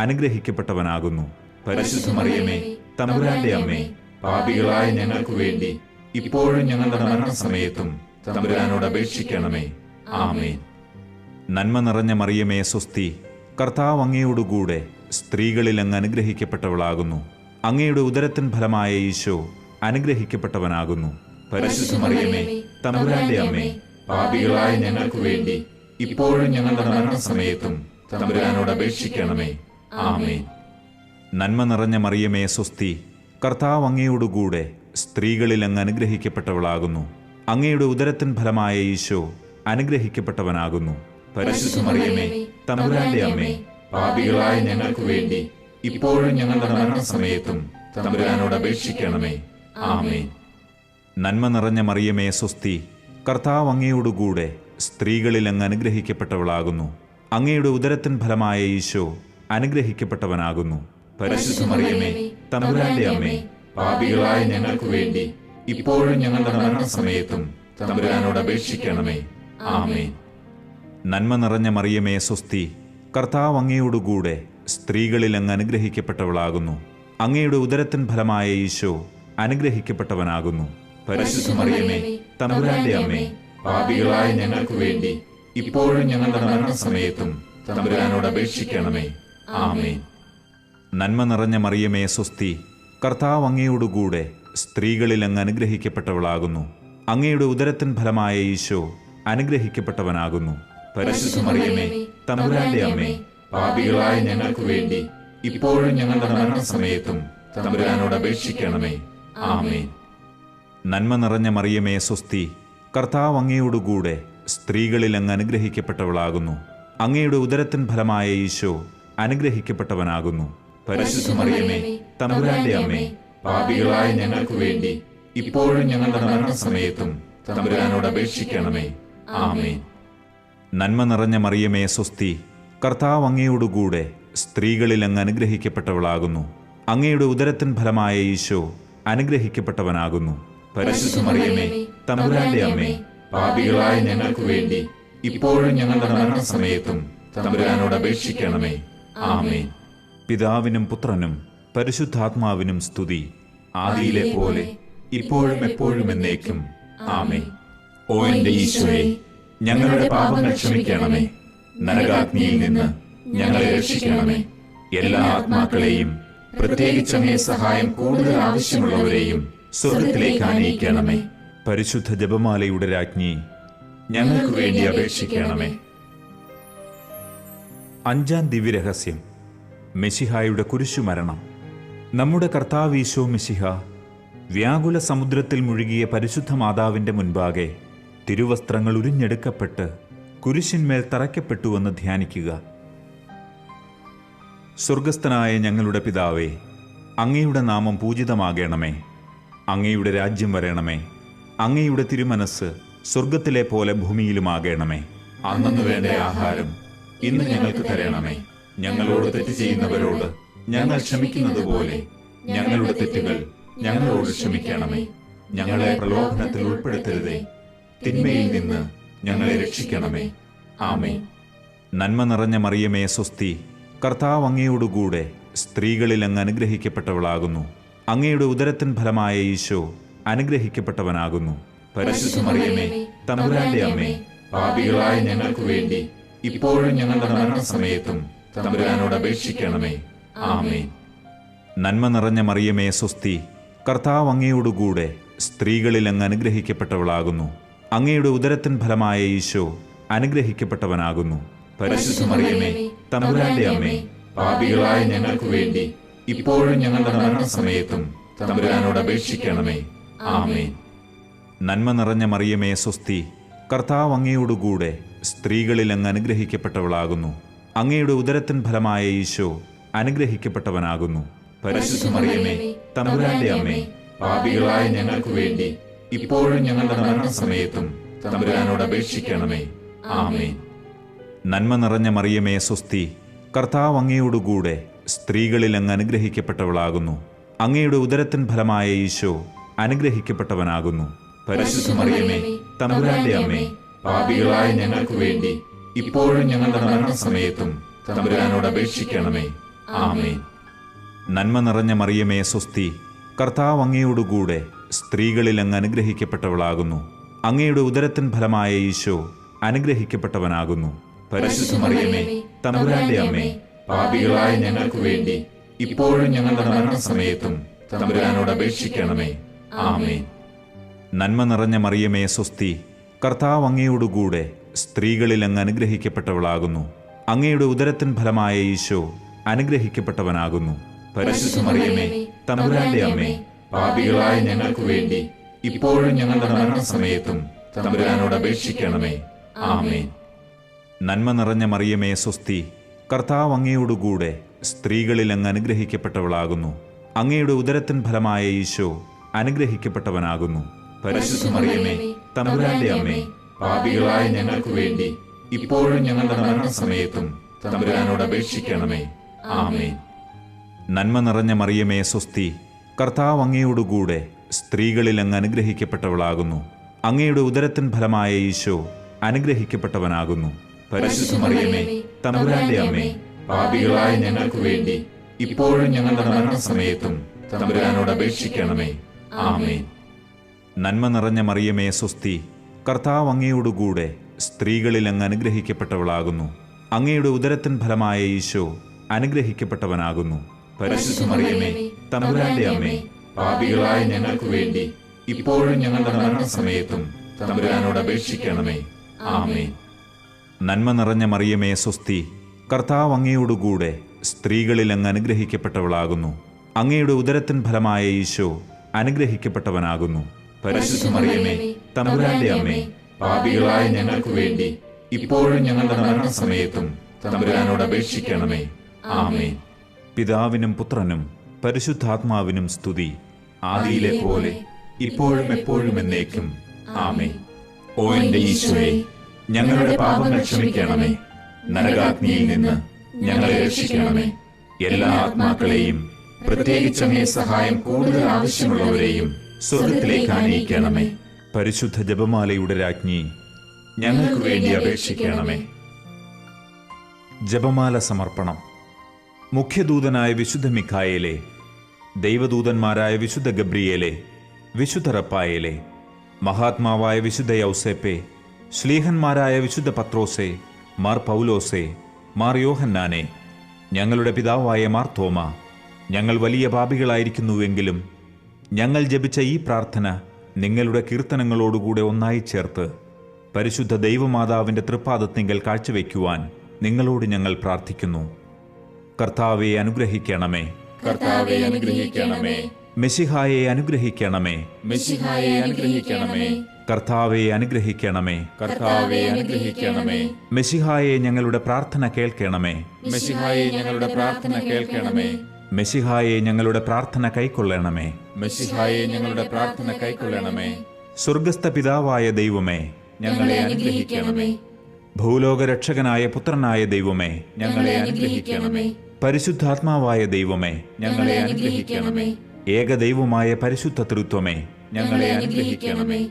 അനുഗ്രഹിക്കപ്പെട്ടവനാകുന്നു. പരിശുദ്ധ മറിയമേ തമ്പുരാന്റെ അമ്മേ, പാപികളായ ഞങ്ങൾക്ക് വേണ്ടി ഇപ്പോഴും ഞങ്ങളുടെ മരണസമയത്തും തമ്പുരാനോട് അപേക്ഷിക്കണമേ. ആമേൻ. നന്മ നിറഞ്ഞ മറിയമേ സ്വസ്തി, കർത്താവ് അങ്ങയോടുകൂടെ സ്ത്രീകളിൽ അങ്ങ് അനുഗ്രഹിക്കപ്പെട്ടവളാകുന്നു. അങ്ങയുടെ ഉദരത്തിൻ ഫലമായ ഈശോ അനുഗ്രഹിക്കപ്പെട്ടവനാകുന്നു. പരിശുദ്ധ മറിയമേ തമ്പുരാന്റെ അമ്മേ, പാപികളായ ഞങ്ങൾക്ക് വേണ്ടി ഇപ്പോഴും ഞങ്ങളുടെ മരണസമയത്തും തമ്പുരാനോട് അപേക്ഷിക്കണമേ. ആമേൻ. നന്മ നിറഞ്ഞ മറിയമേ സ്വസ്തി, കർത്താവ് അങ്ങയോടുകൂടെ സ്ത്രീകളിൽ അങ്ങ് അനുഗ്രഹിക്കപ്പെട്ടവളാകുന്നു. അങ്ങയുടെ ഉദരത്തിൻ ഫലമായ ഈശോ അനുഗ്രഹിക്കപ്പെട്ടവനാകുന്നു. പരിശുദ്ധ മറിയമേ തമ്പുരാന്റെ അമ്മേ, പാപികളായ ഞങ്ങൾക്ക് വേണ്ടി ഇപ്പോഴും ഞങ്ങളുടെ മരണസമയത്തും തമ്പുരാനോട് അപേക്ഷിക്കണമേ. ആമേൻ. നന്മ നിറഞ്ഞ മറിയമേ സ്വസ്തി, കർത്താവ് അങ്ങയോടുകൂടെ സ്ത്രീകളിൽ അങ്ങ് അനുഗ്രഹിക്കപ്പെട്ടവളാകുന്നു. അങ്ങയുടെ ഉദരത്തിൻ ഫലമായ ഈശോ അനുഗ്രഹിക്കപ്പെട്ടവനാകുന്നു. പരിശുദ്ധ മറിയമേ തമ്പുരാന്റെ അമ്മേ, പാപികളായ ഞങ്ങൾക്ക് വേണ്ടി ഇപ്പോഴും ഞങ്ങളുടെ മരണസമയത്തും തമ്പുരാനോട് അപേക്ഷിക്കണമേ. ആമേൻ. നന്മ നിറഞ്ഞ മറിയമേ സ്വസ്തി, കർത്താവ് അങ്ങയോടുകൂടെ സ്ത്രീകളിൽ അങ്ങ് അനുഗ്രഹിക്കപ്പെട്ടവളാകുന്നു. അങ്ങയുടെ ഉദരത്തിൻ ഫലമായ ഈശോ അനുഗ്രഹിക്കപ്പെട്ടവനാകുന്നു. പരിശുദ്ധ മറിയമേ തമ്പുരാന്റെ അമ്മേ, പാപികളായ ഞങ്ങൾക്ക് വേണ്ടി ഇപ്പോഴും ഞങ്ങളുടെ മരണസമയത്തും തമ്പുരാനോട് അപേക്ഷിക്കണമേ. ആമേൻ. നന്മ നിറഞ്ഞ മറിയമേ സ്വസ്തി, കർത്താവ് അങ്ങയോടുകൂടെ സ്ത്രീകളിൽ അങ്ങ് അനുഗ്രഹിക്കപ്പെട്ടവളാകുന്നു. അങ്ങയുടെ ഉദരത്തിൻ ഫലമായ ഈശോ അനുഗ്രഹിക്കപ്പെട്ടവനാകുന്നു. പരിശുദ്ധ മറിയമേ, തമ്പുരാന്റെ അമ്മേ, പാപികളായ ഞങ്ങൾക്ക് വേണ്ടി ഇപ്പോഴും ഞങ്ങളുടെ മരണസമയത്തും തമ്പുരാനോട് അപേക്ഷിക്കണമേ. ആമേൻ. നന്മ നിറഞ്ഞ മറിയമേ സ്വസ്തി, കർത്താവ് അങ്ങയോടുകൂടെ സ്ത്രീകളിൽ അങ്ങ് അനുഗ്രഹിക്കപ്പെട്ടവളാകുന്നു. അങ്ങയുടെ ഉദരത്തിൻ ഫലമായ ഈശോ അനുഗ്രഹിക്കപ്പെട്ടവനാകുന്നു. പരിശുദ്ധ മറിയമേ, തമ്പുരാന്റെ അമ്മേ, പാപികളായ ഞങ്ങൾക്ക് വേണ്ടി ഇപ്പോഴും ഞങ്ങളുടെ മരണസമയത്തും തമ്പുരാനോട് അപേക്ഷിക്കണമേ. ആമേൻ. നന്മ നിറഞ്ഞ മറിയമേ സ്വസ്തി, കർത്താവ് അങ്ങയോടുകൂടെ സ്ത്രീകളിൽ അങ്ങ് അനുഗ്രഹിക്കപ്പെട്ടവളാകുന്നു. അങ്ങയുടെ ഉദരത്തിൻ ഫലമായ ഈശോ അനുഗ്രഹിക്കപ്പെട്ടവനാകുന്നു. പരിശുദ്ധ മറിയമേ, തമ്പുരാന്റെ അമ്മേ, പാപികളായ ഞങ്ങൾക്ക് വേണ്ടി ഇപ്പോഴും ഞങ്ങളുടെ മരണസമയത്തും തമ്പുരാനോട് അപേക്ഷിക്കണമേ. ആമേൻ. പിതാവിനും പുത്രനും പരിശുദ്ധാത്മാവിനും സ്തുതി, ആദിയിലെ പോലെ ഇപ്പോഴും എപ്പോഴും എന്നേക്കും. ആമേൻ. ഓ എന്റെ ഈശോയെ, ഞങ്ങളുടെ പാപങ്ങൾ ക്ഷമിക്കണമേ. നരകാഗ്നിയിൽ നിന്ന് ഞങ്ങളെ രക്ഷിക്കണമേ. എല്ലാ ആത്മാക്കളെയും, പ്രത്യേകിച്ച് അങ്ങേ സഹായം കൂടുതൽ ആവശ്യമുള്ളവരെയും സ്വർഗത്തിലേക്ക് ആനയിക്കണമേ. പരിശുദ്ധ ജപമാലയുടെ രാജ്ഞി, ഞങ്ങൾക്ക് വേണ്ടി അപേക്ഷിക്കണമേ. അഞ്ചാം ദിവ്യരഹസ്യം, മെശിഹായുടെ കുരിശുമരണം. നമ്മുടെ കർത്താവ് ഈശോ മെശിഹ വ്യാകുല സമുദ്രത്തിൽ മുഴുകിയ പരിശുദ്ധ മാതാവിന്റെ മുൻപാകെ തിരുവസ്ത്രങ്ങൾ ഉരിഞ്ഞെടുക്കപ്പെട്ട് കുരിശിന്മേൽ തറയ്ക്കപ്പെട്ടുവെന്ന് ധ്യാനിക്കുക. സ്വർഗസ്ഥനായ ഞങ്ങളുടെ പിതാവേ, അങ്ങയുടെ നാമം പൂജിതമാകണമേ. അങ്ങയുടെ രാജ്യം വരണമേ. അങ്ങയുടെ തിരുമനസ് സ്വർഗത്തിലെ പോലെ ഭൂമിയിലുമാകണമേ. അന്നു വേണ്ട ആഹാരം ഇന്ന് ഞങ്ങൾക്ക് തരണമേ. ഞങ്ങളോട് തെറ്റ് ചെയ്യുന്നവരോട് ഞങ്ങൾ ക്ഷമിക്കുന്നത് പോലെ ഞങ്ങളുടെ തെറ്റുകൾ ഞങ്ങളോട് ക്ഷമിക്കണമേ. ഞങ്ങളെ പ്രലോഭനത്തിൽ ഉൾപ്പെടുത്തരുതേ, തിന്മയിൽ നിന്ന് ഞങ്ങളെ രക്ഷിക്കണമേ. ആമേൻ. നന്മ നിറഞ്ഞ മറിയമേ സ്വസ്തി, കർത്താവ് അങ്ങയോടുകൂടെ സ്ത്രീകളിൽ അങ്ങ് അനുഗ്രഹിക്കപ്പെട്ടവളാകുന്നു. അങ്ങയുടെ ഉദരത്തിൻ ഫലമായ ഈശോ അനുഗ്രഹിക്കപ്പെട്ടവനാകുന്നു. പരിശുദ്ധ മറിയമേ, തമ്പുരാന്റെ അമ്മേ, പാപികളായ ഞങ്ങൾക്ക് വേണ്ടി ഇപ്പോഴും ഞങ്ങളുടെ മരണസമയത്തും തമ്പുരാനോട് അപേക്ഷിക്കണമേ. ആമേൻ. നന്മ നിറഞ്ഞ മറിയമേ സ്വസ്തി, കർത്താവ് അങ്ങയോടുകൂടെ സ്ത്രീകളിൽ അങ്ങ് അനുഗ്രഹിക്കപ്പെട്ടവളാകുന്നു. അങ്ങയുടെ ഉദരത്തിൻ ഫലമായ ഈശോ അനുഗ്രഹിക്കപ്പെട്ടവനാകുന്നു. പരിശുദ്ധ മറിയമേ, തമ്പുരാന്റെ അമ്മേ, പാപികളായ ഞങ്ങൾക്ക് വേണ്ടി ഇപ്പോഴും ഞങ്ങളുടെ മരണസമയത്തും തമ്പുരാനോട് അപേക്ഷിക്കണമേ. ആമേൻ. നന്മ നിറഞ്ഞ മറിയമേ സ്വസ്തി, കർത്താവ് അങ്ങയോടുകൂടെ സ്ത്രീകളിൽ അങ്ങ് അനുഗ്രഹിക്കപ്പെട്ടവളാകുന്നു. അങ്ങയുടെ ഉദരത്തിൻ ഫലമായ ഈശോ അനുഗ്രഹിക്കപ്പെട്ടവനാകുന്നു. പരിശുദ്ധ മറിയമേ, തമ്പുരാന്റെ അമ്മേ, പാപികളായ ഞങ്ങൾക്ക് വേണ്ടി ഇപ്പോഴും ഞങ്ങളുടെ മരണസമയത്തും തമ്പുരാനോട് അപേക്ഷിക്കണമേ. ആമേൻ. നന്മ നിറഞ്ഞ മറിയമേ സ്വസ്തി, കർത്താവ് അങ്ങയോടുകൂടെ സ്ത്രീകളിൽ അങ്ങ് അനുഗ്രഹിക്കപ്പെട്ടവളാകുന്നു. അങ്ങയുടെ ഉദരത്തിൻ ഫലമായ ഈശോ അനുഗ്രഹിക്കപ്പെട്ടവനാകുന്നു. പരിശുദ്ധ മറിയമേ, തമ്പുരാന്റെ അമ്മേ, പാപികളായ ഞങ്ങൾക്ക് വേണ്ടി ഇപ്പോഴും ഞങ്ങളുടെ മരണസമയത്തും തമ്പുരാനോട് അപേക്ഷിക്കണമേ. ആമേൻ. നന്മ നിറഞ്ഞ മറിയമേ സ്വസ്തി, കർത്താവ് അങ്ങയോടുകൂടെ സ്ത്രീകളിൽ അങ്ങ് അനുഗ്രഹിക്കപ്പെട്ടവളാകുന്നു. അങ്ങയുടെ ഉദരത്തിൻ ഫലമായ ഈശോ അനുഗ്രഹിക്കപ്പെട്ടവനാകുന്നു. പരിശുദ്ധ മറിയമേ, തമ്പുരാന്റെ അമ്മേ, പാപികളായ ഞങ്ങൾക്ക് വേണ്ടി ഇപ്പോഴും ഞങ്ങളുടെ മരണസമയത്തും തമ്പുരാനോട് അപേക്ഷിക്കണമേ. ആമേൻ. നന്മ നിറഞ്ഞ മറിയമേ സ്വസ്തി, കർത്താവ് അങ്ങയോടുകൂടെ സ്ത്രീകളിൽ അങ്ങ് അനുഗ്രഹിക്കപ്പെട്ടവളാകുന്നു. അങ്ങയുടെ ഉദരത്തിൻ ഫലമായ ഈശോ അനുഗ്രഹിക്കപ്പെട്ടവനാകുന്നു. പരിശുദ്ധ മറിയമേ, തമ്പുരാന്റെ അമ്മേ, പാപികളായ ഞങ്ങൾക്ക് വേണ്ടി ഇപ്പോഴും ഞങ്ങളുടെ മരണസമയത്തും തമ്പുരാനോട് അപേക്ഷിക്കണമേ. ആമേൻ. നന്മ നിറഞ്ഞ മറിയമേ സ്വസ്തി, കർത്താവ് അങ്ങയോടുകൂടെ സ്ത്രീകളിൽ അങ്ങ് അനുഗ്രഹിക്കപ്പെട്ടവളാകുന്നു. അങ്ങയുടെ ഉദരത്തിൻ ഫലമായ ഈശോ അനുഗ്രഹിക്കപ്പെട്ടവനാകുന്നു. പരിശുദ്ധ മറിയമേ, തമ്പുരാന്റെ അമ്മേ, പാപികളായ ഞങ്ങൾക്ക് വേണ്ടി ഇപ്പോഴും ഞങ്ങളുടെ മരണസമയത്തും തമ്പുരാനോട് അപേക്ഷിക്കണമേ. ആമേൻ. നന്മ നിറഞ്ഞ മറിയമേ സ്വസ്തി, കർത്താവ് അങ്ങയോടുകൂടെ സ്ത്രീകളിൽ അങ്ങ് അനുഗ്രഹിക്കപ്പെട്ടവളാകുന്നു. അങ്ങയുടെ ഉദരത്തിൻ ഫലമായ ഈശോ അനുഗ്രഹിക്കപ്പെട്ടവനാകുന്നു. പരിശുദ്ധ മറിയമേ, തമ്പുരാന്റെ അമ്മേ, പാപികളായ ഞങ്ങൾക്ക് വേണ്ടി ഇപ്പോഴും ഞങ്ങളുടെ മരണസമയത്തും തമ്പുരാനോട് അപേക്ഷിക്കണമേ. ആമേൻ. നന്മ നിറഞ്ഞ മറിയമേ സ്വസ്തി, കർത്താവ് അങ്ങയോടുകൂടെ സ്ത്രീകളിൽ അങ്ങ് അനുഗ്രഹിക്കപ്പെട്ടവളാകുന്നു. അങ്ങയുടെ ഉദരത്തിൻ ഫലമായ ഈശോ അനുഗ്രഹിക്കപ്പെട്ടവനാകുന്നു. പരിശുദ്ധ മറിയമേ, തമ്പുരാന്റെ അമ്മേ, പാപികളായ ഞങ്ങൾക്ക് വേണ്ടി ഇപ്പോഴും ഞങ്ങളുടെ മരണസമയത്തും തമ്പുരാനോട് അപേക്ഷിക്കണമേ. ആമേൻ. നന്മ നിറഞ്ഞ മറിയമേ, സ്വസ്തി. കർത്താവ് അങ്ങയോടുകൂടെ സ്ത്രീകളിൽ അങ്ങ് അനുഗ്രഹിക്കപ്പെട്ടവളാകുന്നു. അങ്ങയുടെ ഉദരത്തിൻ ഫലമായ ഈശോ അനുഗ്രഹിക്കപ്പെട്ടവനാകുന്നു. പരിശുദ്ധ മറിയമേ, തമ്പുരാന്റെ അമ്മേ, പാപികളായ ഞങ്ങൾക്ക് വേണ്ടി ഇപ്പോഴും ഞങ്ങളുടെ മരണസമയത്തും തമ്പുരാനോട് അപേക്ഷിക്കണമേ. ആമേൻ. പിതാവിനും പുത്രനും പരിശുദ്ധാത്മാവിനും സ്തുതി, ആദിയിലെ പോലെ ഇപ്പോഴും എപ്പോഴും എന്നേക്കും. ആമേൻ. ഓ എന്റെ ഈശോയെ, ഞങ്ങളുടെ പാപങ്ങൾ ക്ഷമിക്കണമേ. നരകാഗ്നിയിൽ നിന്ന് ഞങ്ങളെ രക്ഷിക്കണമേ. എല്ലാ ആത്മാക്കളെയും, പ്രത്യേകിച്ച് അങ്ങേ സഹായം കൂടുതൽ ആവശ്യമുള്ളവരെയും സ്വർഗത്തിലേക്ക് ആനയിക്കണമേ. പരിശുദ്ധ ജപമാലയുടെ രാജ്ഞി, ഞങ്ങൾക്ക് വേണ്ടി അപേക്ഷിക്കണമേ. ജപമാല സമർപ്പണം. മുഖ്യദൂതനായ വിശുദ്ധ മിഖായേലെ, ദൈവദൂതന്മാരായ വിശുദ്ധ ഗബ്രിയേലെ, വിശുദ്ധ റപ്പായേലെ, മഹാത്മാവായ വിശുദ്ധ യൗസേപ്പെ, ശ്ലീഹന്മാരായ വിശുദ്ധ പത്രോസെ, മാർ പൗലോസെ, മാർ യോഹന്നാനെ, ഞങ്ങളുടെ പിതാവായ മാർ തോമ, ഞങ്ങൾ വലിയ പാപികളായിരിക്കുന്നുവെങ്കിലും ഞങ്ങൾ ജപിച്ച ഈ പ്രാർത്ഥന നിങ്ങളുടെ കീർത്തനങ്ങളോടുകൂടെ ഒന്നായി ചേർത്ത് പരിശുദ്ധ ദൈവമാതാവിൻ്റെ തൃപ്പാദത്തിങ്കൽ കാഴ്ചവെക്കുവാൻ നിങ്ങളോട് ഞങ്ങൾ പ്രാർത്ഥിക്കുന്നു. കർത്താവെ അനുഗ്രഹിക്കണമേ. കർത്താവെ അനുഗ്രഹിക്കണമേ. മെശിഹായെ അനുഗ്രഹിക്കണമേ. മെശിഹായെ അനുഗ്രഹിക്കണമേ. കർത്താവെ അനുഗ്രഹിക്കണമേ. കർത്താവെ അനുഗ്രഹിക്കണമേ. മെശിഹായെ ഞങ്ങളുടെ പ്രാർത്ഥന കേൾക്കണമേ. മെശിഹായെ ഞങ്ങളുടെ പ്രാർത്ഥന കേൾക്കണമേ. മെശിഹായെ ഞങ്ങളുടെ പ്രാർത്ഥന കൈക്കൊള്ളണമേ. മെശിഹായെ ഞങ്ങളുടെ പ്രാർത്ഥന കൈക്കൊള്ളണമേ. സ്വർഗസ്ഥ പിതാവായ ദൈവമേ, ഞങ്ങളെ അനുഗ്രഹിക്കണമേ. ഭൂലോകരക്ഷകനായ പുത്രനായ ദൈവമേ, ഞങ്ങളെ അനുഗ്രഹിക്കണമേ. പരിശുദ്ധാത്മാവായ ദൈവമേ, ഞങ്ങളെ അനുഗ്രഹിക്കണമേ. ഏകദൈവമായ പരിശുദ്ധ തൃത്വമേ, ഞങ്ങളെ അനുഗ്രഹിക്കണമേ.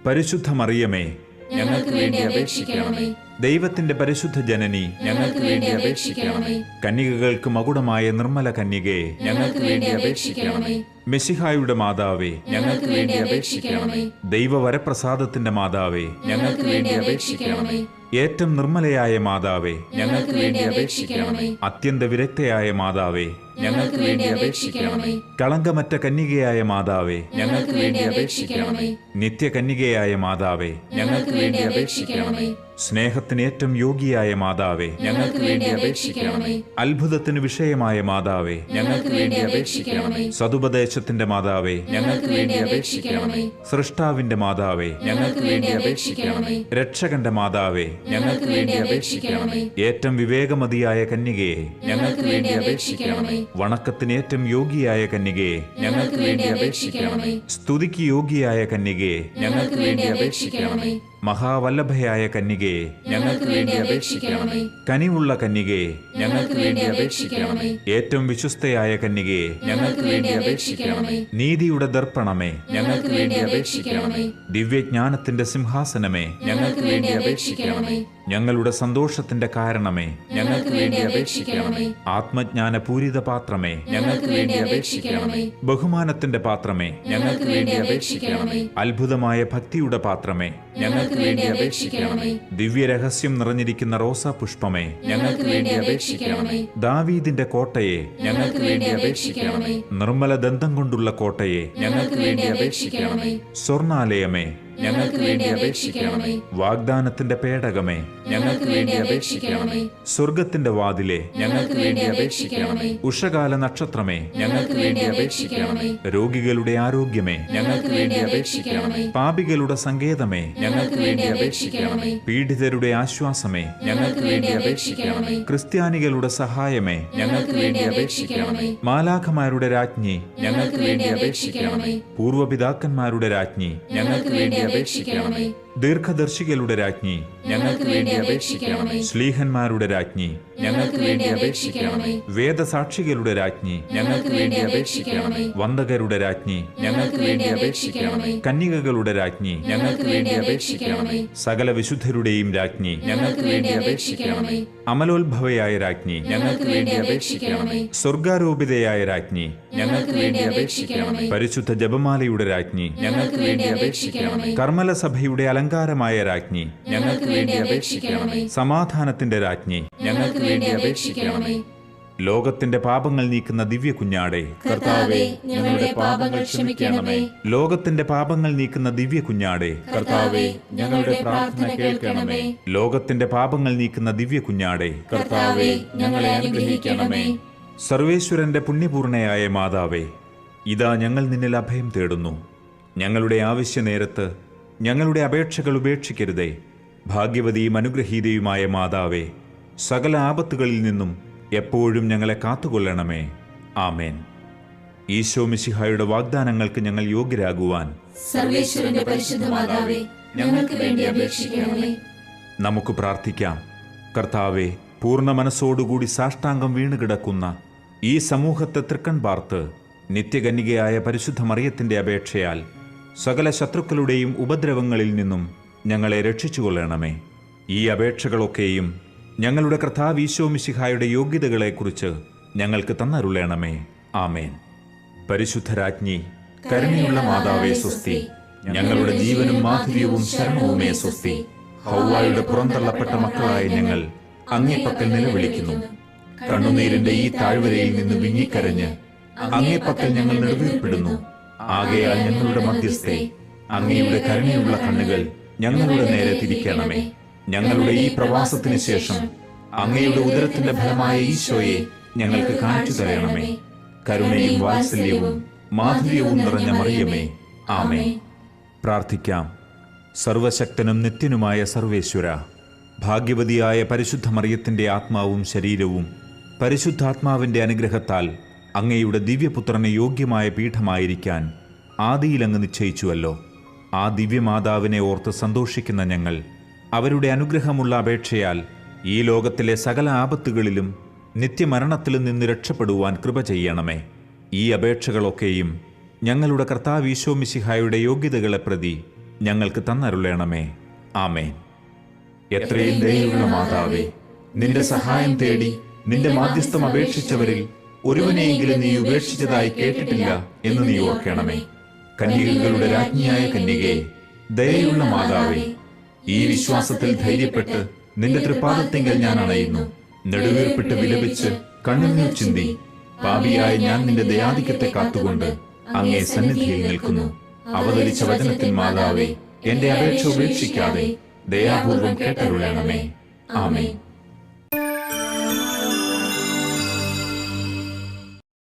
പരിശുദ്ധ മറിയമേ, ഞങ്ങൾക്ക് വേണ്ടി അപേക്ഷിക്കണമേ. ദൈവത്തിന്റെ പരിശുദ്ധ ജനനി, ഞങ്ങൾക്ക് വേണ്ടി അപേക്ഷിക്കണമേ. കന്യകകൾക്ക് മകുടമായ നിർമ്മല കന്യകേ, ഞങ്ങൾക്ക് വേണ്ടി അപേക്ഷിക്കണമേ. മെശിഹായുടെ മാതാവേ, ഞങ്ങൾക്ക് വേണ്ടി അപേക്ഷിക്കണമേ. ദൈവവരപ്രസാദത്തിന്റെ മാതാവേ, ഞങ്ങൾക്ക് വേണ്ടി അപേക്ഷിക്കണമേ. ഏറ്റവും നിർമ്മലയായ മാതാവേ, ഞങ്ങൾക്ക് വേണ്ടി അപേക്ഷിക്കണമേ. അത്യന്ത വിരക്തയായ മാതാവേ, ഞങ്ങൾക്ക് വേണ്ടി അപേക്ഷിക്കണമേ. കളങ്കമറ്റ കന്യകയായ മാതാവേ, ഞങ്ങൾക്ക് വേണ്ടി അപേക്ഷിക്കണമേ. നിത്യകന്യകയായ മാതാവേ, ഞങ്ങൾക്ക് വേണ്ടി അപേക്ഷിക്കണമേ. സ്നേഹത്തിന് ഏറ്റവും യോഗ്യയായ മാതാവേ, ഞങ്ങൾക്ക് വേണ്ടി അപേക്ഷിക്കണമേ. അത്ഭുതത്തിന് വിഷയമായ മാതാവേ, ഞങ്ങൾക്ക് വേണ്ടി അപേക്ഷിക്കണമേ. സതുപദേശത്തിന്റെ മാതാവേ, ഞങ്ങൾക്ക് വേണ്ടി അപേക്ഷിക്കണമേ. സൃഷ്ടാവിന്റെ മാതാവേ, ഞങ്ങൾക്ക് വേണ്ടി അപേക്ഷിക്കണമേ. രക്ഷകന്റെ മാതാവേ, ഞങ്ങൾക്ക് വേണ്ടി അപേക്ഷിക്കണമേ. ഏറ്റവും വിവേകമതിയായ കന്യകയെ, ഞങ്ങൾക്ക് വേണ്ടി അപേക്ഷിക്കണമേ. വണക്കത്തിന് ഏറ്റവും യോഗ്യയായ കന്യകയെ, ഞങ്ങൾക്ക് വേണ്ടി അപേക്ഷിക്കണമേ. സ്തുതിക്ക് യോഗ്യയായ കന്യകയെ, ഞങ്ങൾക്ക് വേണ്ടി അപേക്ഷിക്കണമേ. മഹാവല്ലഭയായ കന്യകയെ, ഞങ്ങൾക്ക് വേണ്ടി അപേക്ഷിക്കണമേ. കനിവുള്ള കന്യകയെ, ഞങ്ങൾക്ക് വേണ്ടി അപേക്ഷിക്കണമേ. ഏറ്റവും വിശ്വസ്തയായ കന്യകയെ, ഞങ്ങൾക്ക് വേണ്ടി അപേക്ഷിക്കണമേ. നീതിയുടെ ദർപ്പണമേ, ഞങ്ങൾക്ക് വേണ്ടി അപേക്ഷിക്കണമേ. ദിവ്യജ്ഞാനത്തിന്റെ സിംഹാസനമേ, ഞങ്ങൾക്ക് വേണ്ടി അപേക്ഷിക്കണമേ. ഞങ്ങളുടെ സന്തോഷത്തിന്റെ കാരണമേ, ഞങ്ങൾക്ക് വേണ്ടി അപേക്ഷിക്കണമേ. ആത്മജ്ഞാന പൂരിത പാത്രമേ, ഞങ്ങൾക്ക് വേണ്ടി അപേക്ഷിക്കണമേ. ബഹുമാനത്തിന്റെ പാത്രമേ, ഞങ്ങൾക്ക് വേണ്ടി അപേക്ഷിക്കണമേ. അത്ഭുതമായ ഭക്തിയുടെ പാത്രമേ, ഞങ്ങൾക്ക് വേണ്ടി അപേക്ഷിക്കണമേ. ദിവ്യരഹസ്യം നിറഞ്ഞിരിക്കുന്ന റോസാ പുഷ്പമേ, ഞങ്ങൾക്ക് വേണ്ടി അപേക്ഷിക്കണമേ. ദാവീദിന്റെ കോട്ടയെ, ഞങ്ങൾക്ക് വേണ്ടി അപേക്ഷിക്കണമേ. നിർമ്മല ദന്തം കൊണ്ടുള്ള കോട്ടയെ, ഞങ്ങൾക്ക് വേണ്ടി അപേക്ഷിക്കണമേ. സ്വർണാലയമേ, ഞങ്ങൾക്ക് വേണ്ടി അപേക്ഷിക്കണമേ. വാഗ്ദാനത്തിന്റെ പേടകമേ, ഞങ്ങൾക്ക് വേണ്ടി അപേക്ഷിക്കണമേ. സ്വർഗത്തിന്റെ വാതിലെ, ഞങ്ങൾക്ക് വേണ്ടി അപേക്ഷിക്കണമേ. ഉഷകാല നക്ഷത്രമേ, ഞങ്ങൾക്ക് വേണ്ടി അപേക്ഷിക്കണമേ. രോഗികളുടെ ആരോഗ്യമേ, ഞങ്ങൾക്ക് വേണ്ടി അപേക്ഷിക്കണമേ. പാപികളുടെ സങ്കേതമേ, ഞങ്ങൾക്ക് വേണ്ടി അപേക്ഷിക്കണമേ. പീഡിതരുടെ ആശ്വാസമേ, ഞങ്ങൾക്ക് വേണ്ടി അപേക്ഷിക്കണമേ. ക്രിസ്ത്യാനികളുടെ സഹായമേ, ഞങ്ങൾക്ക് വേണ്ടി അപേക്ഷിക്കണമേ. മാലാഖമാരുടെ രാജ്ഞി, ഞങ്ങൾക്ക് വേണ്ടി അപേക്ഷിക്കണമേ. പൂർവപിതാക്കന്മാരുടെ രാജ്ഞി, ഞങ്ങൾക്ക് വേണ്ടി അപേക്ഷിക്കണമേ. ദീർഘദർശികളുടെ രാജ്ഞി, ഞങ്ങൾക്ക് വേണ്ടി അപേക്ഷിക്കണമേ. ശ്ലീഹന്മാരുടെ രാജ്ഞി, ഞങ്ങൾക്ക് വേണ്ടി അപേക്ഷിക്കണമേ. വേദസാക്ഷികളുടെ രാജ്ഞി, ഞങ്ങൾക്ക് വേണ്ടി അപേക്ഷിക്കണമേ. വന്ദകരുടെ രാജ്ഞി, ഞങ്ങൾക്ക് വേണ്ടി അപേക്ഷിക്കണമേ. കന്യകകളുടെ രാജ്ഞി, ഞങ്ങൾക്ക് വേണ്ടി അപേക്ഷിക്കണമേ. സകല വിശുദ്ധരുടെയും രാജ്ഞി, ഞങ്ങൾക്ക് വേണ്ടി അപേക്ഷിക്കണമേ. അമലോത്ഭവയായ രാജ്ഞി, ഞങ്ങൾക്ക് വേണ്ടി അപേക്ഷിക്കണമേ. സ്വർഗാരോപിതയായ രാജ്ഞി, ഞങ്ങൾക്ക് വേണ്ടി അപേക്ഷിക്കണമേ. പരിശുദ്ധ ജപമാലയുടെ രാജ്ഞി, ഞങ്ങൾക്ക് വേണ്ടി അപേക്ഷിക്കണമേ. കർമ്മലസഭയുടെ അലങ്കാരമായ രാജ്ഞി, ഞങ്ങൾക്ക് വേണ്ടി അപേക്ഷിക്കണമേ. സമാധാനത്തിന്റെ രാജ്ഞി, ഞങ്ങൾക്ക് വേണ്ടി അപേക്ഷിക്കണമേ. ലോകത്തിന്റെ പാപങ്ങൾ നീക്കുന്ന ദിവ്യ കുഞ്ഞാടേ, കർത്താവേ, ഞങ്ങളുടെ പാപങ്ങൾ ക്ഷമിക്കണമേ. ലോകത്തിന്റെ പാപങ്ങൾ നീക്കുന്ന ദിവ്യ കുഞ്ഞാടേ, കർത്താവേ, ഞങ്ങളുടെ പ്രാർത്ഥന കേൾക്കണമേ. ലോകത്തിന്റെ പാപങ്ങൾ നീക്കുന്ന ദിവ്യ കുഞ്ഞാടേ, കർത്താവേ, ഞങ്ങളെ അനുഗ്രഹിക്കണമേ. സർവേശ്വരന്റെ പുണ്യപൂർണയായ മാതാവേ, ഇതാ ഞങ്ങൾ നിന്നിൽ അഭയം തേടുന്നു. ഞങ്ങളുടെ ആവശ്യ നേരത്ത് ഞങ്ങളുടെ അപേക്ഷകൾ ഉപേക്ഷിക്കരുതേ. ഭാഗ്യവതിയും അനുഗ്രഹീതയുമായ മാതാവേ, സകല ആപത്തുകളിൽ നിന്നും എപ്പോഴും ഞങ്ങളെ കാത്തുകൊള്ളണമേ. ആമേൻ. ഈശോ മിശിഹായുടെ വാഗ്ദാനങ്ങൾക്ക് ഞങ്ങൾ യോഗ്യരാകുവാൻ സർവേശ്വരന്റെ പരിശുദ്ധ മാതാവേ, ഞങ്ങൾക്ക് വേണ്ടി അപേക്ഷിക്കണമേ. നമുക്ക് പ്രാർത്ഥിക്കാം. കർത്താവെ, പൂർണ്ണ മനസ്സോടുകൂടി സാഷ്ടാംഗം വീണുകിടക്കുന്ന ഈ സമൂഹത്തെ തൃക്കൺ പാർത്ത് നിത്യകന്യകയായ പരിശുദ്ധ മറിയത്തിന്റെ അപേക്ഷയാൽ സകല ശത്രുക്കളുടെയും ഉപദ്രവങ്ങളിൽ നിന്നും ഞങ്ങളെ രക്ഷിച്ചുകൊള്ളണമേ. ഈ അപേക്ഷകളൊക്കെയും ഞങ്ങളുടെ കർത്താവ് ഈശോ മിശിഹായുടെ യോഗ്യതകളെക്കുറിച്ച് ഞങ്ങൾക്ക് തന്നരുളണമേ. ആമേൻ. പരിശുദ്ധരാജ്ഞി, കരുണയുള്ള മാതാവേ സ്വസ്തി. ഞങ്ങളുടെ ജീവനും മാധുര്യവും ശരണവുമേ സ്വസ്തി. ഹൗവായുടെ പുറന്തള്ളപ്പെട്ട മക്കളായ ഞങ്ങൾ അങ്ങേപ്പക്കൽ നിലവിളിക്കുന്നു. കണ്ണുനീരിന്റെ ഈ താഴ്വരയിൽ നിന്ന് വിങ്ങിക്കരഞ്ഞ് അങ്ങേപ്പക്കൽ ഞങ്ങൾ നെടുവീർപ്പെടുന്നു. ആകയാൽ ഞങ്ങളുടെ മധ്യസ്ഥെ, അങ്ങയുടെ കരുണയുള്ള കണ്ണുകൾ ഞങ്ങളുടെ നേരെ തിരിക്കണമേ. ഞങ്ങളുടെ ഈ പ്രവാസത്തിന് ശേഷം അങ്ങയുടെ ഉദരത്തിന്റെ ഫലമായ ഈശോയെ ഞങ്ങൾക്ക് കാണിച്ചു തരണമേ. കരുണയും വാത്സല്യവും മാധുര്യവും നിറഞ്ഞ മറിയമേ, ആമേൻ. പ്രാർത്ഥിക്കാം. സർവശക്തനും നിത്യനുമായ സർവേശ്വര, ഭാഗ്യവതിയായ പരിശുദ്ധ മറിയത്തിന്റെ ആത്മാവും ശരീരവും പരിശുദ്ധാത്മാവിന്റെ അനുഗ്രഹത്താൽ അങ്ങയുടെ ദിവ്യപുത്രന് യോഗ്യമായ പീഠമായിരിക്കാൻ ആദിയിൽ അങ്ങ് നിശ്ചയിച്ചുവല്ലോ. ആ ദിവ്യമാതാവിനെ ഓർത്ത് സന്തോഷിക്കുന്ന ഞങ്ങൾ അവരുടെ അനുഗ്രഹമുള്ള അപേക്ഷയാൽ ഈ ലോകത്തിലെ സകല ആപത്തുകളിലും നിത്യമരണത്തിലും നിന്ന് രക്ഷപ്പെടുവാൻ കൃപ ചെയ്യണമേ. ഈ അപേക്ഷകളൊക്കെയും ഞങ്ങളുടെ കർത്താവ് ഈശോ മിശിഹായുടെ യോഗ്യതകളെ പ്രതി ഞങ്ങൾക്ക് തന്നരുളണമേ. ആമേൻ. എത്രയും ദയയുള്ള മാതാവേ, നിന്റെ സഹായം തേടി നിന്റെ മാധ്യസ്ഥം അപേക്ഷിച്ചവരിൽ ഒരുവനെയെങ്കിലും നീ ഉപേക്ഷിച്ചതായി കേട്ടിട്ടില്ല എന്ന് നീ ഓർക്കണമേ. കന്യകകളുടെ രാജ്ഞിയായ കന്യകേ, ദയയുള്ള മാതാവേ, ഈ വിശ്വാസത്തിൽ ധൈര്യപ്പെട്ട് നിന്റെ തൃപ്പാദത്തിങ്കൽ ഞാൻ അണയുന്നു. നെടുവീർപ്പിട്ട് വിലപിച്ച് കണ്ണുനീർ ചിന്തി പാപിയായ ഞാൻ നിന്റെ ദയാധിക്യത്തെ കാത്തുകൊണ്ട് അങ്ങേ സന്നിധിയിൽ നിൽക്കുന്നു. അവതരിച്ച വചനത്തിൻ മാതാവേ, എന്റെ അപേക്ഷ ഉപേക്ഷിക്കാതെ ദയാപൂർവം കേട്ടരുളണമേ. ആമേൻ.